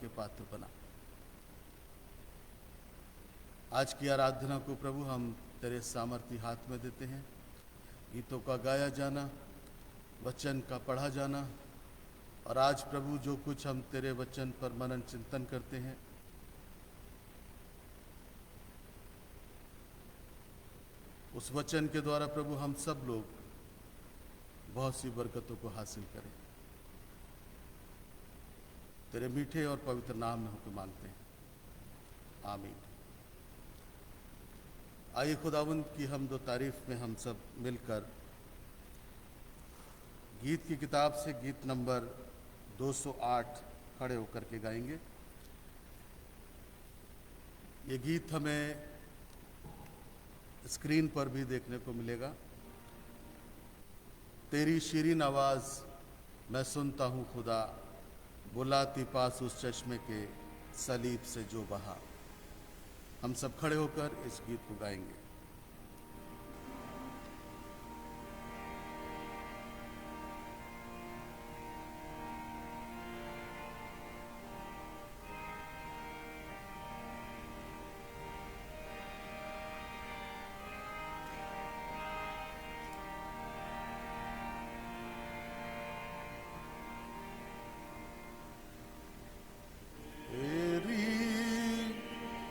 के पात्र बना। आज की आराधना को प्रभु हम तेरे सामर्थी हाथ में देते हैं। गीतों का गाया जाना, वचन का पढ़ा जाना, और आज प्रभु जो कुछ हम तेरे वचन पर मनन चिंतन करते हैं, उस वचन के द्वारा प्रभु हम सब लोग बहुत सी बरकतों को हासिल करें। तेरे मीठे और पवित्र नाम में होकर मांगते हैं, आमीन। आइए खुदावंद की हम दो तारीफ में हम सब मिलकर गीत की किताब से गीत नंबर 208 खड़े होकर के गाएंगे। ये गीत हमें स्क्रीन पर भी देखने को मिलेगा। तेरी शीरीन आवाज़ मैं सुनता हूँ खुदा, बुलाती पास उस चश्मे के सलीब से जो बहा। हम सब खड़े होकर इस गीत को गाएंगे।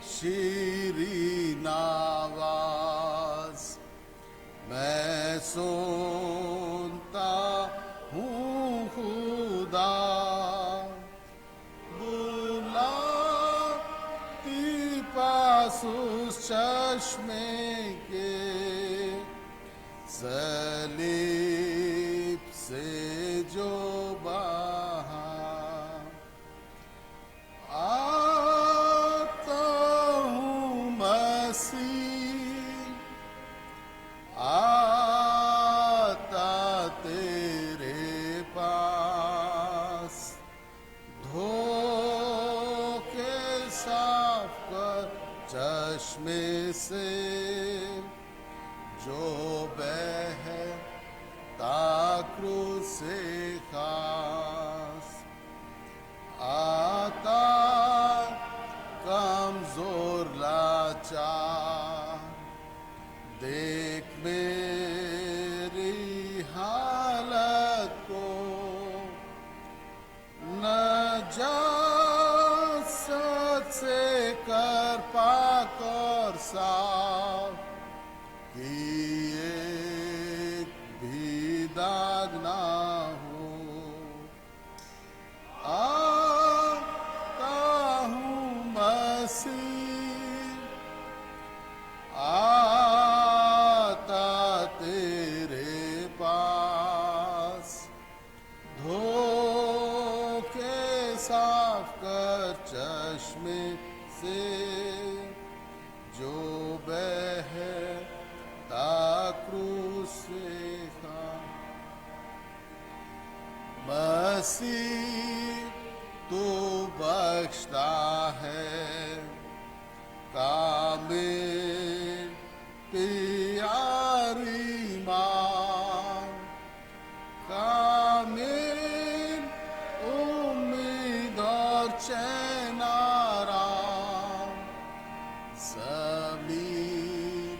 शीरीन आवाज़ मैं सुनता हूँ खुदा, बुलाती पास उस चश्मे के सलीब से जो बहा। आता तेरे पास, धो के साफ कर चश्मे से जो बहता क्रूस से खास। आता कमजोर लाचार, देख मेरी हालत को, नजासत से कर पाक और साफ, कि एक भी दाग ना हो। आता हूँ मसीह, आता तेरे पास, धो के साफ कर चश्मे से जो बहता क्रूस से था। मसीह तू बख्शता है कामिल प्यारी मान, कामिल उम्मीद और चैन आराम, ज़मीन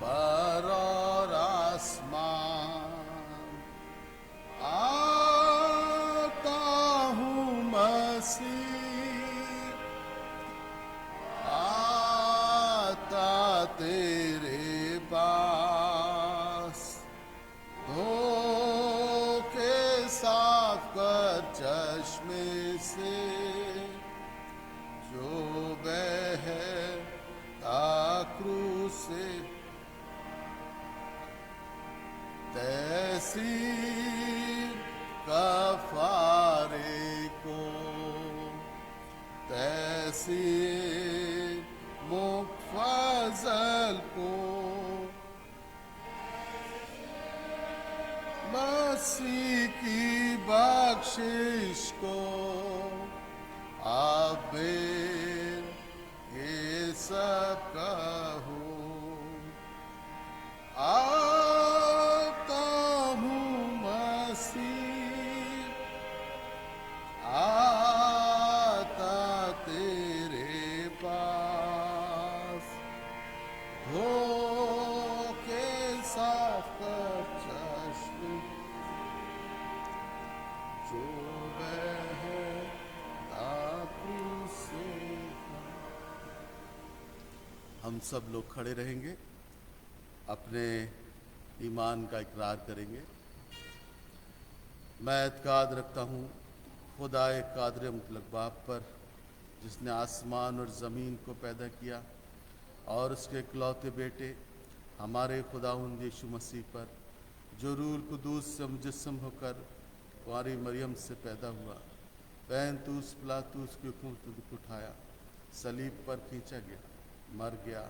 पर और आसमान। आता हूँ मसीह, आता तेरे पास, धो के साफ कर चश्मे से जो बहता क्रूस से। तैसी कफारे को, तैसी मुफज़ल को, मसीह की बख्शिश को, आबेल ये सब कहूँ। आता हूँ मसीह, आता हम सब लोग खड़े रहेंगे, अपने ईमान का इकरार करेंगे। मैं एतकाद रखता हूँ खुदाए कादिर मुतलक बाप पर, जिसने आसमान और ज़मीन को पैदा किया, और उसके इकलौते बेटे हमारे खुदावंद यीशु मसीह पर, जो रूह कुदूस से मुजस्सम होकर कुंवारी मरियम से पैदा हुआ, पैंतूस पिलातूस के हुक्म से दुख उठाया, सलीब पर खींचा गया, मर गया,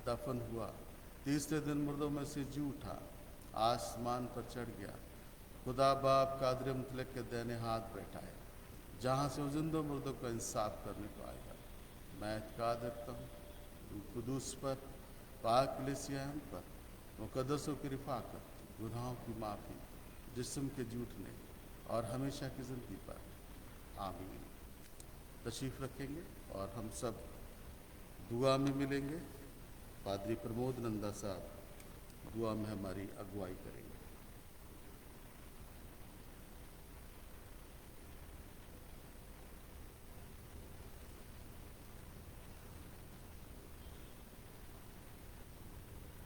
दफन हुआ, तीसरे दिन मुर्दों में से जी उठा, आसमान पर चढ़ गया, खुदा बाप कादिर मुतलक के दाहिने हाथ बैठा है, जहाँ से वो जिंदों मुर्दों का इंसाफ करने को आएगा। मैं एतकाद रखता हूँ रूह कुदूस पर, पाक कलीसिया पर, मुकद्दसों की रिफाकत, गुनाहों की माफ़ी, जिस्म के झूठने और हमेशा की ज़िंदगी पर। आमीन। तशरीफ़ रखेंगे और हम सब दुआ में मिलेंगे। पादरी प्रमोद नंदा साहब दुआ में हमारी अगुवाई करेंगे।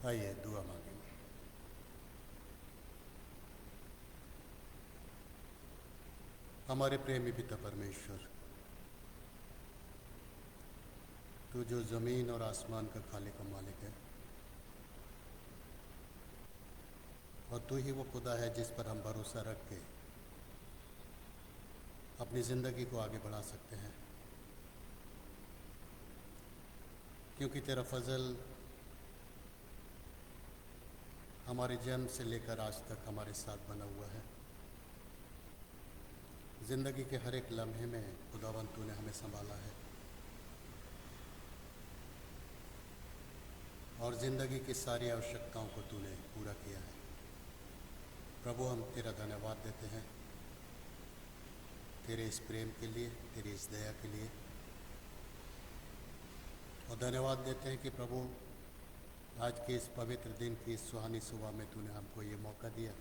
आइए दुआ मांगेंगे। हमारे प्रेमी पिता परमेश्वर, तू जो ज़मीन और आसमान का खालिक और मालिक है, और तू ही वो खुदा है जिस पर हम भरोसा रख के अपनी ज़िंदगी को आगे बढ़ा सकते हैं, क्योंकि तेरा फजल हमारे जन्म से लेकर आज तक हमारे साथ बना हुआ है। ज़िंदगी के हर एक लम्हे में खुदावंद तूने हमें संभाला है, और ज़िंदगी की सारी आवश्यकताओं को तूने पूरा किया है। प्रभु, हम तेरा धन्यवाद देते हैं तेरे इस प्रेम के लिए, तेरी इस दया के लिए, और धन्यवाद देते हैं कि प्रभु आज के इस पवित्र दिन की इस सुहानी सुबह में तूने हमको ये मौका दिया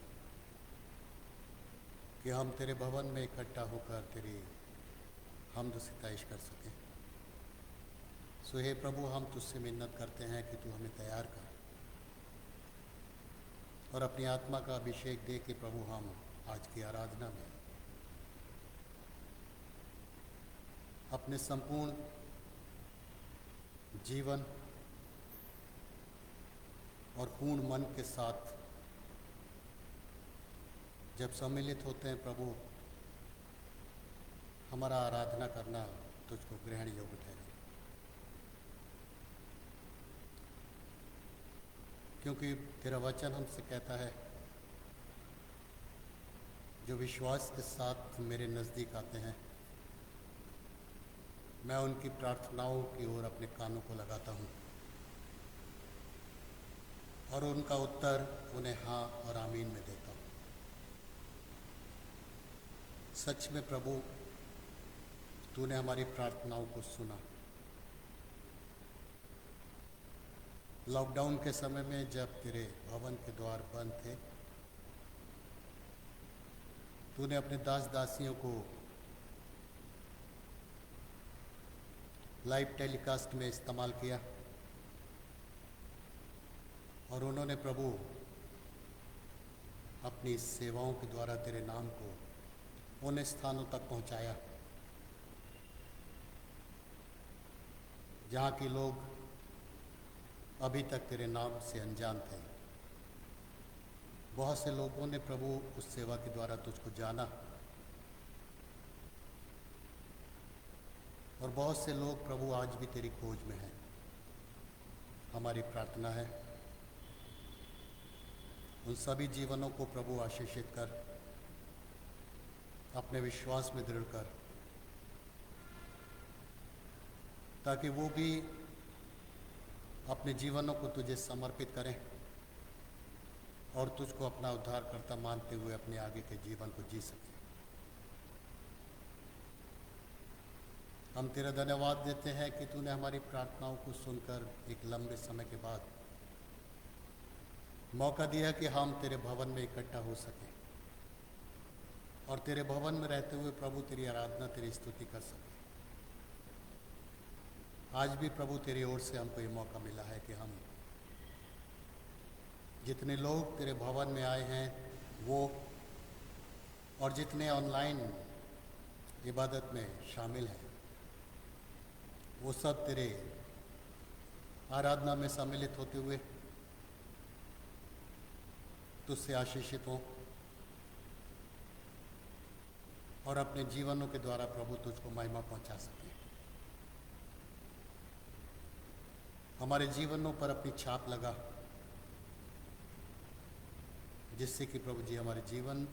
कि हम तेरे भवन में इकट्ठा होकर तेरी हम्द सिताइश कर सकें। सो हे प्रभु, हम तुझसे मिन्नत करते हैं कि तू हमें तैयार कर और अपनी आत्मा का अभिषेक दे कि प्रभु हम आज की आराधना में अपने संपूर्ण जीवन और पूर्ण मन के साथ जब सम्मिलित होते हैं प्रभु, हमारा आराधना करना तुझको ग्रहण योग्य ठहरे, क्योंकि तेरा वचन हमसे कहता है जो विश्वास के साथ मेरे नज़दीक आते हैं, मैं उनकी प्रार्थनाओं की ओर अपने कानों को लगाता हूँ और उनका उत्तर उन्हें हाँ और आमीन में देता हूँ। सच में प्रभु, तूने हमारी प्रार्थनाओं को सुना। लॉकडाउन के समय में जब तेरे भवन के द्वार बंद थे, तूने अपने दास दासियों को लाइव टेलीकास्ट में इस्तेमाल किया और उन्होंने प्रभु अपनी सेवाओं के द्वारा तेरे नाम को उन स्थानों तक पहुंचाया जहां के लोग अभी तक तेरे नाम से अनजान थे। बहुत से लोगों ने प्रभु उस सेवा के द्वारा तुझको जाना और बहुत से लोग प्रभु आज भी तेरी खोज में हैं। हमारी प्रार्थना है उन सभी जीवनों को प्रभु आशीषित कर, अपने विश्वास में दृढ़ कर, ताकि वो भी अपने जीवनों को तुझे समर्पित करें और तुझको अपना उद्धारकर्ता मानते हुए अपने आगे के जीवन को जी सकें। हम तेरा धन्यवाद देते हैं कि तूने हमारी प्रार्थनाओं को सुनकर एक लंबे समय के बाद मौका दिया कि हम तेरे भवन में इकट्ठा हो सकें और तेरे भवन में रहते हुए प्रभु तेरी आराधना, तेरी स्तुति कर सकें। आज भी प्रभु तेरी ओर से हमको ये मौका मिला है कि हम जितने लोग तेरे भवन में आए हैं वो और जितने ऑनलाइन इबादत में शामिल हैं वो सब तेरे आराधना में सम्मिलित होते हुए तुझसे आशीषित हों और अपने जीवनों के द्वारा प्रभु तुझको महिमा पहुंचा सके। हमारे जीवनों पर अपनी छाप लगा जिससे कि प्रभु जी हमारे जीवन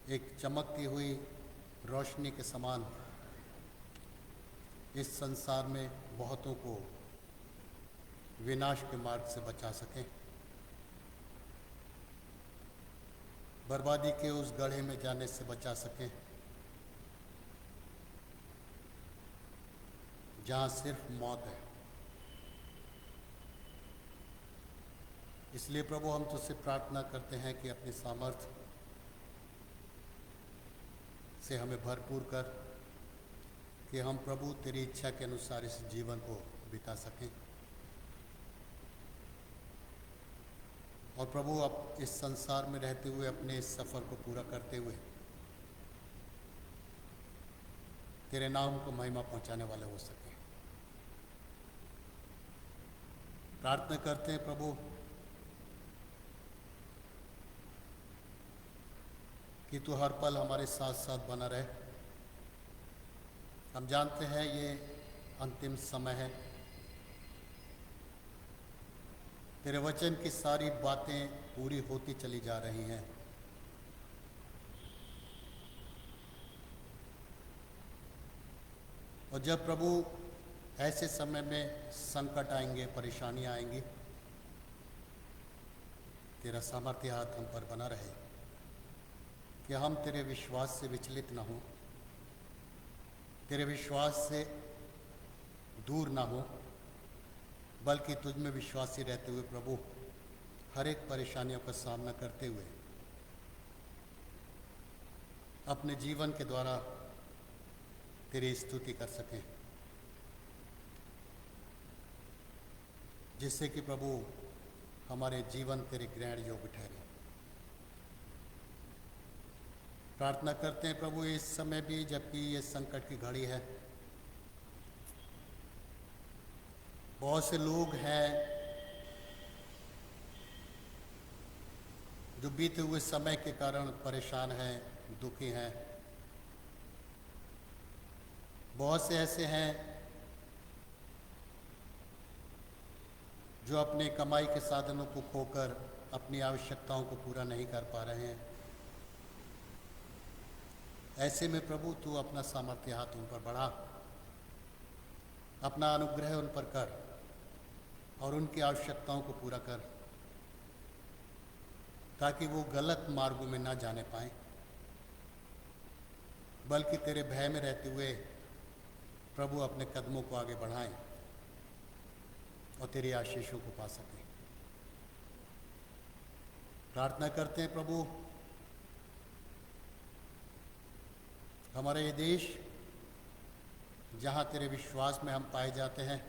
एक चमकती हुई रोशनी के समान इस संसार में बहुतों को विनाश के मार्ग से बचा सकें, बर्बादी के उस गड्ढे में जाने से बचा सकें जहाँ सिर्फ मौत है। इसलिए प्रभु हम तुझसे प्रार्थना करते हैं कि अपनी सामर्थ्य से हमें भरपूर कर कि हम प्रभु तेरी इच्छा के अनुसार इस जीवन को बिता सकें और प्रभु अब इस संसार में रहते हुए अपने इस सफ़र को पूरा करते हुए तेरे नाम को महिमा पहुंचाने वाले हो सके। प्रार्थना करते हैं प्रभु कि तू हर पल हमारे साथ साथ बना रहे। हम जानते हैं ये अंतिम समय है, तेरे वचन की सारी बातें पूरी होती चली जा रही हैं। और जब प्रभु ऐसे समय में संकट आएंगे, परेशानियां आएंगी, तेरा सामर्थ्य हाथ हम पर बना रहे कि हम तेरे विश्वास से विचलित ना हो, तेरे विश्वास से दूर ना हो, बल्कि तुझ में विश्वासी रहते हुए प्रभु हर एक परेशानियों का सामना करते हुए अपने जीवन के द्वारा तेरी स्तुति कर सकें, जिससे कि प्रभु हमारे जीवन तेरे ग्रहण योग्य ठहरे। प्रार्थना करते हैं प्रभु इस समय भी जबकि ये संकट की घड़ी है, बहुत से लोग हैं जो बीते हुए समय के कारण परेशान हैं, दुखी हैं। बहुत से ऐसे हैं जो अपने कमाई के साधनों को खोकर अपनी आवश्यकताओं को पूरा नहीं कर पा रहे हैं। ऐसे में प्रभु तू अपना सामर्थ्य हाथ उन पर बढ़ा, अपना अनुग्रह उन पर कर और उनकी आवश्यकताओं को पूरा कर, ताकि वो गलत मार्गों में ना जाने पाएं, बल्कि तेरे भय में रहते हुए प्रभु अपने कदमों को आगे बढ़ाएं और तेरी आशीषों को पा सकें। प्रार्थना करते हैं प्रभु हमारा ये देश जहाँ तेरे विश्वास में हम पाए जाते हैं,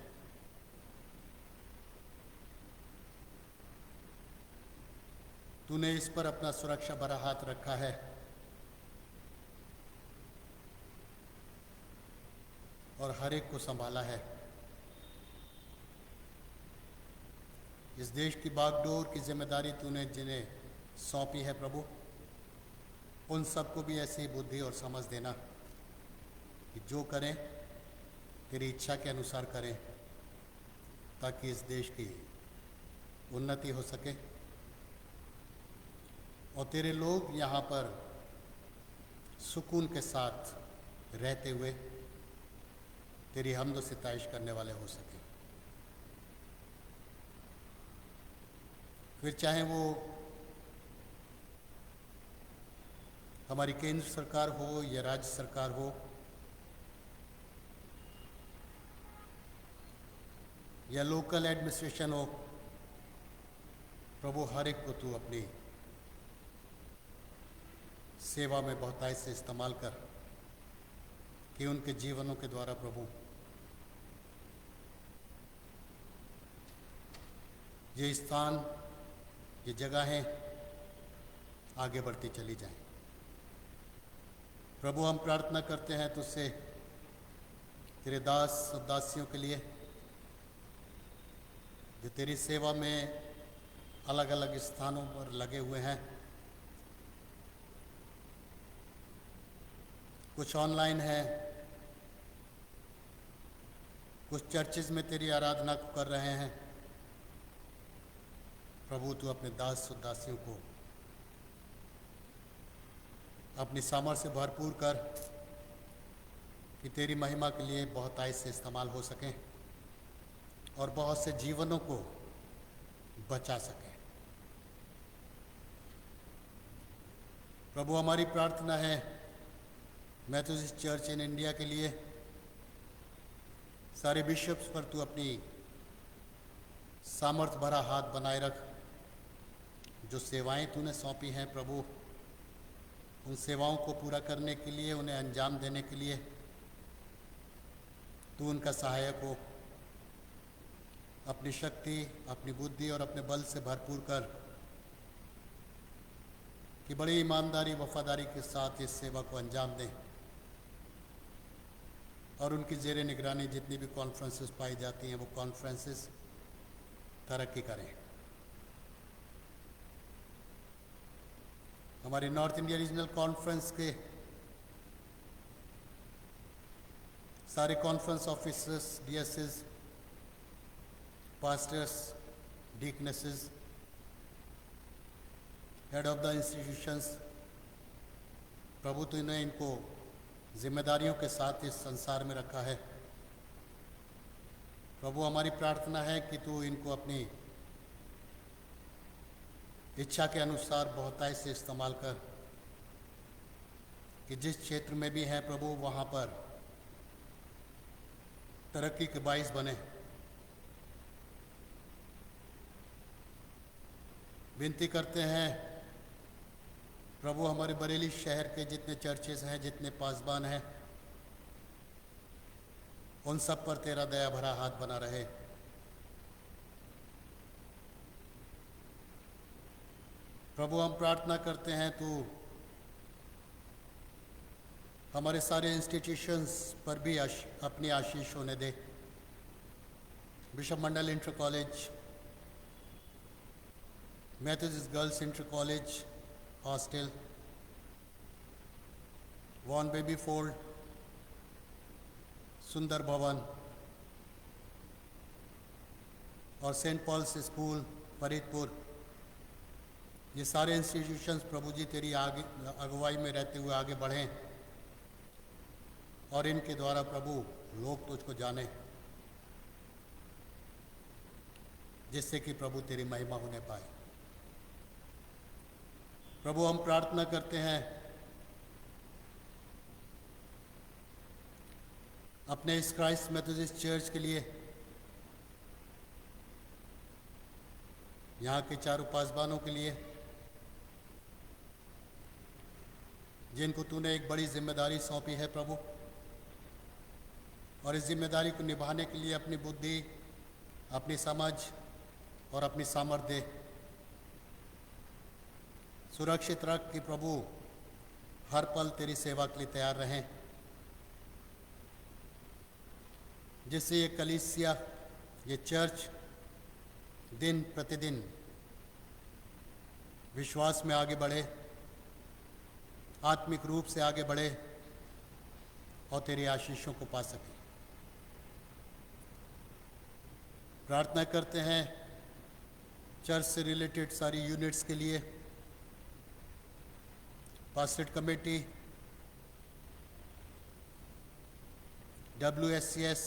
तूने इस पर अपना सुरक्षा भरा हाथ रखा है और हर एक को संभाला है। इस देश की बागडोर की जिम्मेदारी तूने जिन्हें सौंपी है प्रभु, उन सबको भी ऐसी बुद्धि और समझ देना कि जो करें तेरी इच्छा के अनुसार करें, ताकि इस देश की उन्नति हो सके और तेरे लोग यहाँ पर सुकून के साथ रहते हुए तेरी हम्द और सिताइश करने वाले हो सके। फिर चाहे वो हमारी केंद्र सरकार हो या राज्य सरकार हो या लोकल एडमिनिस्ट्रेशन हो, प्रभु हर एक को तू अपनी सेवा में बहुतायत से इस्तेमाल कर कि उनके जीवनों के द्वारा प्रभु ये स्थान, ये जगहें आगे बढ़ती चली जाएं। प्रभु हम प्रार्थना करते हैं तुझसे तेरे दास और दासियों के लिए जो तेरी सेवा में अलग अलग स्थानों पर लगे हुए हैं, कुछ ऑनलाइन है, कुछ चर्चेज में तेरी आराधना को कर रहे हैं। प्रभु तू अपने दास और दासियों को अपनी सामर्थ्य से भरपूर कर कि तेरी महिमा के लिए बहुत आय से इस्तेमाल हो सकें और बहुत से जीवनों को बचा सकें। प्रभु हमारी प्रार्थना है, मैं तो इस चर्च इन इंडिया के लिए सारे बिशप्स पर तू अपनी सामर्थ भरा हाथ बनाए रख। जो सेवाएं तूने सौंपी हैं प्रभु, उन सेवाओं को पूरा करने के लिए, उन्हें अंजाम देने के लिए तू उनका सहायक हो। अपनी शक्ति, अपनी बुद्धि और अपने बल से भरपूर कर कि बड़ी ईमानदारी वफादारी के साथ इस सेवा को अंजाम दें और उनकी ज़ेरे निगरानी जितनी भी कॉन्फ्रेंसेस पाई जाती हैं वो कॉन्फ्रेंसेस तरक्की करें। हमारे नॉर्थ इंडिया रीजनल कॉन्फ्रेंस के सारे conference officers, DSS, pastors, deaconesses, head of the institutions, प्रभु तूने इनको जिम्मेदारियों के साथ इस संसार में रखा है। प्रभु हमारी प्रार्थना है कि तू इनको अपनी इच्छा के अनुसार बहुतायत से इस्तेमाल कर कि जिस क्षेत्र में भी हैं प्रभु वहाँ पर तरक्की के बाइस बने। विनती करते हैं प्रभु हमारे बरेली शहर के जितने चर्चेस हैं, जितने पासबान हैं, उन सब पर तेरा दया भरा हाथ बना रहे। प्रभु हम प्रार्थना करते हैं तू हमारे सारे इंस्टीट्यूशंस पर भी अपनी आशीष होने दे। Bishop Mandal inter college, Methodist girls inter college hostel, Vaughan baby fold, Sundar Bhavan और सेंट पॉल्स स्कूल फरीदपुर, ये सारे इंस्टीट्यूशंस प्रभु जी तेरी आगे अगुवाई में रहते हुए आगे बढ़ें और इनके द्वारा प्रभु लोग तुझको जाने, जिससे कि प्रभु तेरी महिमा होने पाए। प्रभु हम प्रार्थना करते हैं अपने इस क्राइस्ट मेथोडिस्ट चर्च के लिए, यहाँ के चारों पासबानों के लिए जिनको तूने एक बड़ी जिम्मेदारी सौंपी है प्रभु, और इस जिम्मेदारी को निभाने के लिए अपनी बुद्धि, अपनी समझ और अपनी सामर्थ्य दे। सुरक्षित रख कि प्रभु हर पल तेरी सेवा के लिए तैयार रहें, जिससे ये कलीसिया, ये चर्च दिन प्रतिदिन विश्वास में आगे बढ़े, आत्मिक रूप से आगे बढ़े और तेरी आशीषों को पा सके। प्रार्थना करते हैं चर्च से रिलेटेड सारी यूनिट्स के लिए, pastorate committee, WSCS,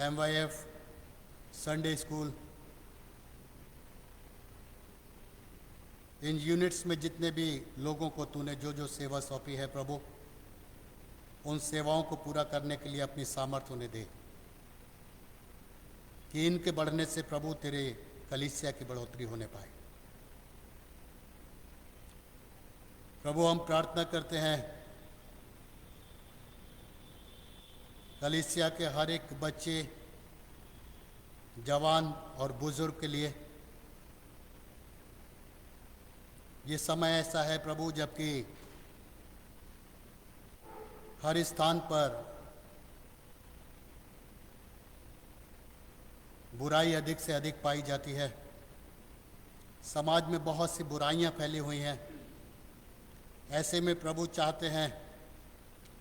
MYF, Sunday school, इन यूनिट्स में जितने भी लोगों को तूने जो जो सेवा सौंपी है प्रभु, उन सेवाओं को पूरा करने के लिए अपनी सामर्थ्य उन्हें दे कि इनके बढ़ने से प्रभु तेरे कलीसिया की बढ़ोतरी होने पाए। प्रभु हम प्रार्थना करते हैं कलीसिया के हर एक बच्चे, जवान और बुजुर्ग के लिए ये समय ऐसा है प्रभु जबकि हर स्थान पर बुराई अधिक से अधिक पाई जाती है। समाज में बहुत सी बुराइयां फैली हुई हैं। ऐसे में प्रभु चाहते हैं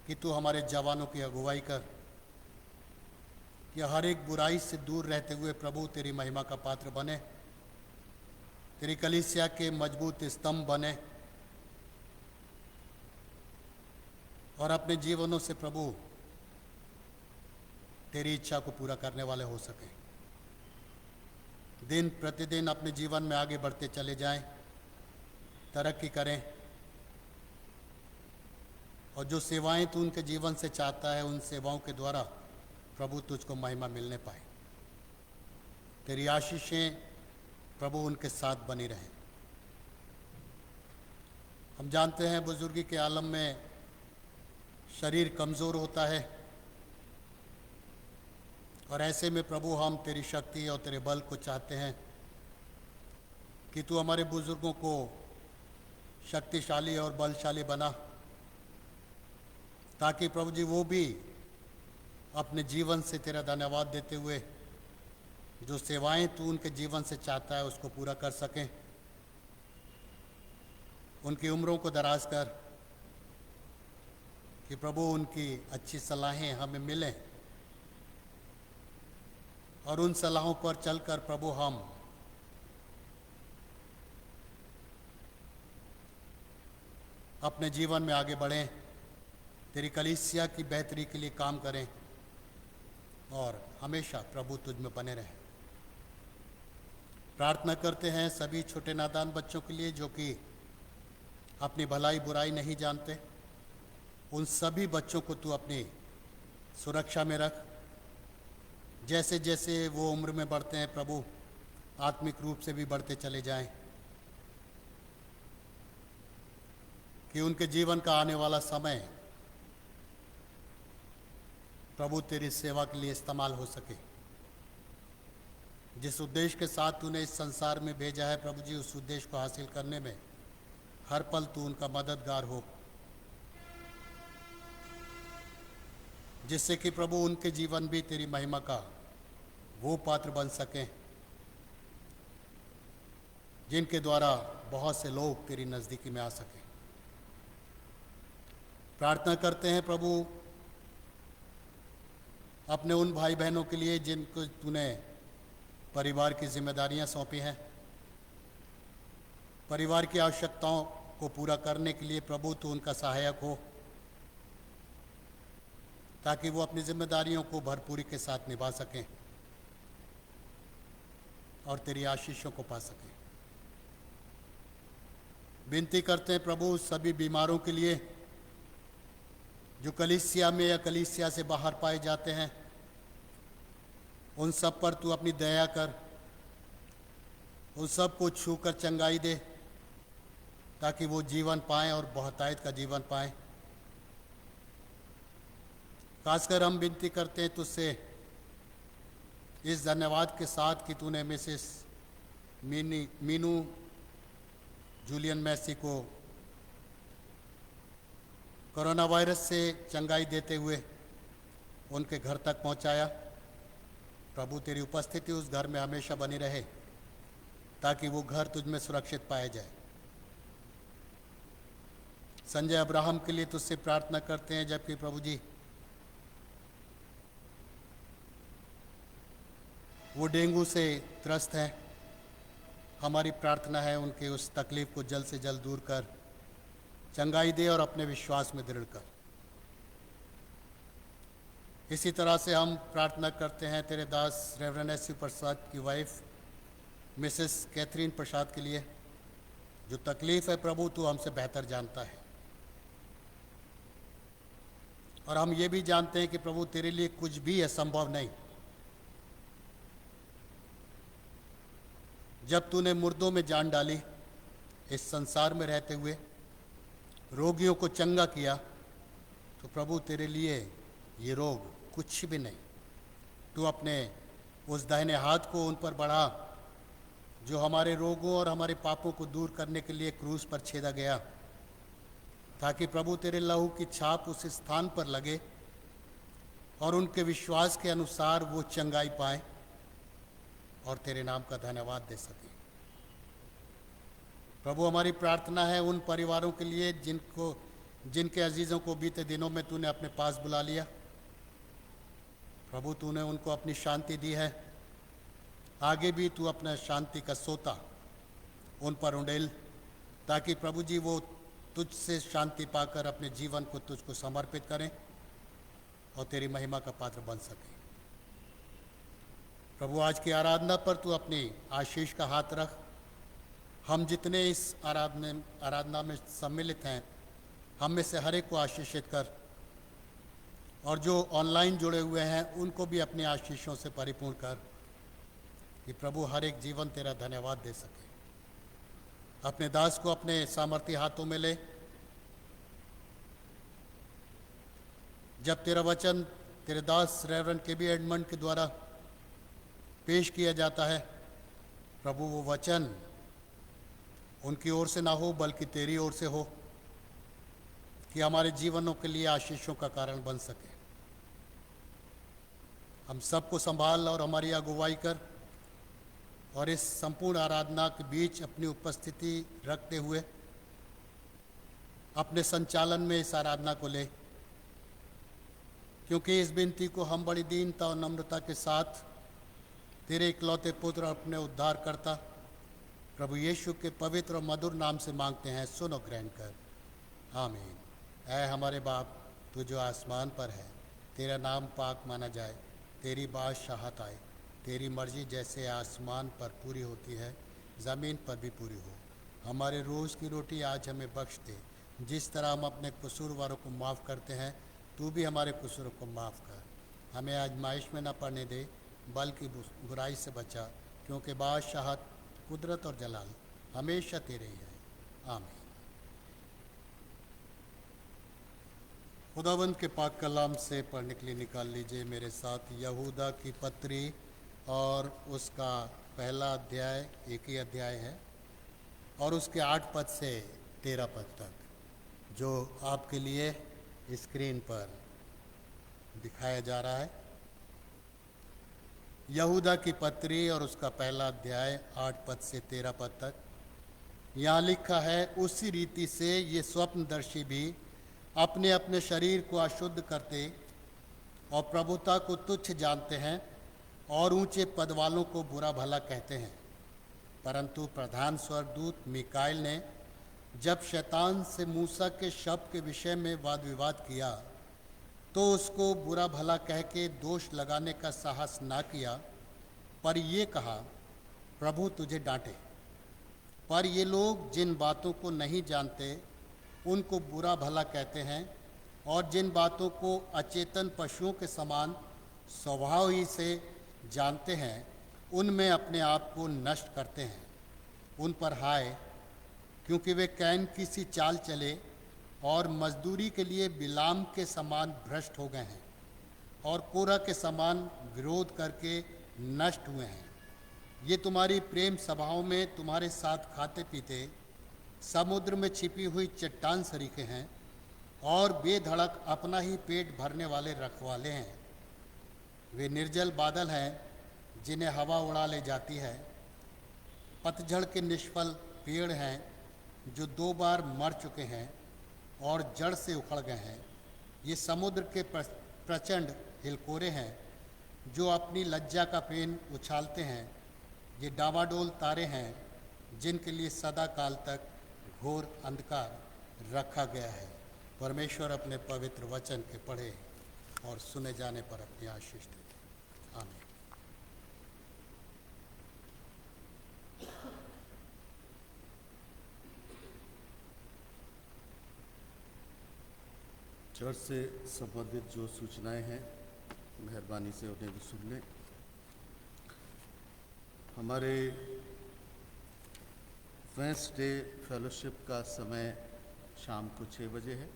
कि तू हमारे जवानों की अगुवाई कर, कि हर एक बुराई से दूर रहते हुए प्रभु तेरी महिमा का पात्र बने, तेरी कलीसिया के मजबूत स्तंभ बने और अपने जीवनों से प्रभु तेरी इच्छा को पूरा करने वाले हो सके। दिन प्रतिदिन अपने जीवन में आगे बढ़ते चले जाएं, तरक्की करें और जो सेवाएं तू उनके जीवन से चाहता है उन सेवाओं के द्वारा प्रभु तुझको महिमा मिलने पाए। तेरी आशीषें प्रभु उनके साथ बनी रहें। हम जानते हैं बुजुर्गी के आलम में शरीर कमज़ोर होता है और ऐसे में प्रभु हम तेरी शक्ति और तेरे बल को चाहते हैं कि तू हमारे बुजुर्गों को शक्तिशाली और बलशाली बना, ताकि प्रभु जी वो भी अपने जीवन से तेरा धन्यवाद देते हुए जो सेवाएं तू उनके जीवन से चाहता है उसको पूरा कर सकें। उनकी उम्रों को दराज कर कि प्रभु उनकी अच्छी सलाहें हमें मिलें और उन सलाहों पर चलकर प्रभु हम अपने जीवन में आगे बढ़ें, तेरी कलीसिया की बेहतरी के लिए काम करें और हमेशा प्रभु तुझ में बने रहें। प्रार्थना करते हैं सभी छोटे नादान बच्चों के लिए जो कि अपनी भलाई बुराई नहीं जानते। उन सभी बच्चों को तू अपनी सुरक्षा में रख। जैसे जैसे वो उम्र में बढ़ते हैं प्रभु आत्मिक रूप से भी बढ़ते चले जाएं, कि उनके जीवन का आने वाला समय प्रभु तेरी सेवा के लिए इस्तेमाल हो सके। जिस उद्देश्य के साथ तूने इस संसार में भेजा है प्रभु जी, उस उद्देश्य को हासिल करने में हर पल तू उनका मददगार हो, जिससे कि प्रभु उनके जीवन भी तेरी महिमा का वो पात्र बन सकें जिनके द्वारा बहुत से लोग तेरी नज़दीकी में आ सकें। प्रार्थना करते हैं प्रभु अपने उन भाई बहनों के लिए जिनको तूने परिवार की जिम्मेदारियां सौंपी हैं। परिवार की आवश्यकताओं को पूरा करने के लिए प्रभु तू उनका सहायक हो, ताकि वो अपनी जिम्मेदारियों को भरपूरी के साथ निभा सकें और तेरी आशीषों को पा सकें। विनती करते हैं प्रभु सभी बीमारों के लिए जो कलीसिया में या कलीसिया से बाहर पाए जाते हैं, उन सब पर तू अपनी दया कर, उन सब को छूकर चंगाई दे ताकि वो जीवन पाएं और बहुतायत का जीवन पाएं। खासकर हम विनती करते हैं तुझसे इस धन्यवाद के साथ कि तूने मिसेस मीनू जूलियन मैसी को कोरोना वायरस से चंगाई देते हुए उनके घर तक पहुंचाया। प्रभु तेरी उपस्थिति उस घर में हमेशा बनी रहे ताकि वो घर तुझ में सुरक्षित पाया जाए। संजय अब्राहम के लिए तुझसे प्रार्थना करते हैं, जबकि प्रभु जी वो डेंगू से त्रस्त हैं। हमारी प्रार्थना है उनकी उस तकलीफ को जल्द से जल्द दूर कर, चंगाई दे और अपने विश्वास में दृढ़ कर। इसी तरह से हम प्रार्थना करते हैं तेरे दास रेवरेंड एस प्रसाद की वाइफ मिसेस कैथरीन प्रसाद के लिए। जो तकलीफ है प्रभु तू हमसे बेहतर जानता है, और हम ये भी जानते हैं कि प्रभु तेरे लिए कुछ भी असंभव नहीं। जब तूने मुर्दों में जान डाली, इस संसार में रहते हुए रोगियों को चंगा किया, तो प्रभु तेरे लिए ये रोग कुछ भी नहीं। तू अपने उस दाहिने हाथ को उन पर बढ़ा जो हमारे रोगों और हमारे पापों को दूर करने के लिए क्रूस पर छेदा गया, ताकि प्रभु तेरे लहू की छाप उस स्थान पर लगे और उनके विश्वास के अनुसार वो चंगाई पाए और तेरे नाम का धन्यवाद दे सके। प्रभु, हमारी प्रार्थना है उन परिवारों के लिए जिनके अजीज़ों को बीते दिनों में तूने अपने पास बुला लिया। प्रभु, तूने उनको अपनी शांति दी है, आगे भी तू अपना शांति का सोता उन पर उंडेल, ताकि प्रभु जी वो तुझसे शांति पाकर अपने जीवन को तुझको समर्पित करें और तेरी महिमा का पात्र बन सके। प्रभु, आज की आराधना पर तू अपनी आशीष का हाथ रख। हम जितने इस आराधना में सम्मिलित हैं, हम में से हर एक को आशीषित कर, और जो ऑनलाइन जुड़े हुए हैं उनको भी अपनी आशीषों से परिपूर्ण कर, कि प्रभु हर एक जीवन तेरा धन्यवाद दे सके। अपने दास को अपने सामर्थी हाथों में ले। जब तेरा वचन तेरे दास रेवरेंड के.बी. एडमंड के द्वारा पेश किया जाता है, प्रभु वो वचन उनकी ओर से ना हो बल्कि तेरी ओर से हो, कि हमारे जीवनों के लिए आशीषों का कारण बन सके। हम सबको संभाल और हमारी अगुवाई कर, और इस संपूर्ण आराधना के बीच अपनी उपस्थिति रखते हुए अपने संचालन में इस आराधना को ले, क्योंकि इस विनती को हम बड़ी दीनता और नम्रता के साथ तेरे इकलौते पुत्र अपने उद्धार करता प्रभु यीशु के पवित्र और मधुर नाम से मांगते हैं। सुनो, ग्रहण कर, आमीन। ऐ हमारे बाप, तू जो आसमान पर है, तेरा नाम पाक माना जाए, तेरी बादशाहत आए, तेरी मर्जी जैसे आसमान पर पूरी होती है ज़मीन पर भी पूरी हो। हमारे रोज़ की रोटी आज हमें बख्श दे, जिस तरह हम अपने कसूरवारों को माफ़ करते हैं, तू भी हमारे कसूरों को माफ़ कर। हमें आजमाइश में न पड़ने दे, बल्कि बुराई से बचा, क्योंकि बादशाहत, कुदरत और जलाल हमेशा तेरे ही है, आमीन। खुदावंद के पाक कलाम से पढ़ने के लिए निकाल लीजिए मेरे साथ यहूदा की पत्री और उसका पहला अध्याय, एक ही अध्याय है, और उसके 8 पद से 13 पद तक, जो आपके लिए स्क्रीन पर दिखाया जा रहा है। यहूदा की पत्री और उसका पहला अध्याय 8 पद से 13 पद तक। यहाँ लिखा है, उसी रीति से ये स्वप्नदर्शी भी अपने अपने शरीर को अशुद्ध करते और प्रभुता को तुच्छ जानते हैं और ऊंचे पद वालों को बुरा भला कहते हैं। परंतु प्रधान स्वर्गदूत मीकाएल ने जब शैतान से मूसा के शब्द के विषय में वाद विवाद किया, तो उसको बुरा भला कह के दोष लगाने का साहस ना किया, पर ये कहा, प्रभु तुझे डांटे। पर ये लोग जिन बातों को नहीं जानते उनको बुरा भला कहते हैं, और जिन बातों को अचेतन पशुओं के समान स्वभाव ही से जानते हैं, उनमें अपने आप को नष्ट करते हैं। उन पर हाय, क्योंकि वे कैन की सी चाल चले और मजदूरी के लिए बिलाम के समान भ्रष्ट हो गए हैं, और कोरह के समान विरोध करके नष्ट हुए हैं। ये तुम्हारी प्रेम सभाओं में तुम्हारे साथ खाते पीते समुद्र में छिपी हुई चट्टान सरीखे हैं, और बेधड़क अपना ही पेट भरने वाले रखवाले हैं। वे निर्जल बादल हैं जिन्हें हवा उड़ा ले जाती है, पतझड़ के निष्फल पेड़ हैं जो 2 बार मर चुके हैं और जड़ से उखड़ गए हैं। ये समुद्र के प्रचंड हिलकोरे हैं जो अपनी लज्जा का पेन उछालते हैं। ये डावाडोल तारे हैं जिनके लिए सदा काल तक घोर अंधकार रखा गया है। परमेश्वर अपने पवित्र वचन के पढ़े और सुने जाने पर अपनी आशीष देते। आमीन। चर्च से संबंधित जो सूचनाएं हैं, मेहरबानी से उन्हें भी सुन लें। हमारे वेंसडे फेलोशिप का समय शाम को 6 बजे है,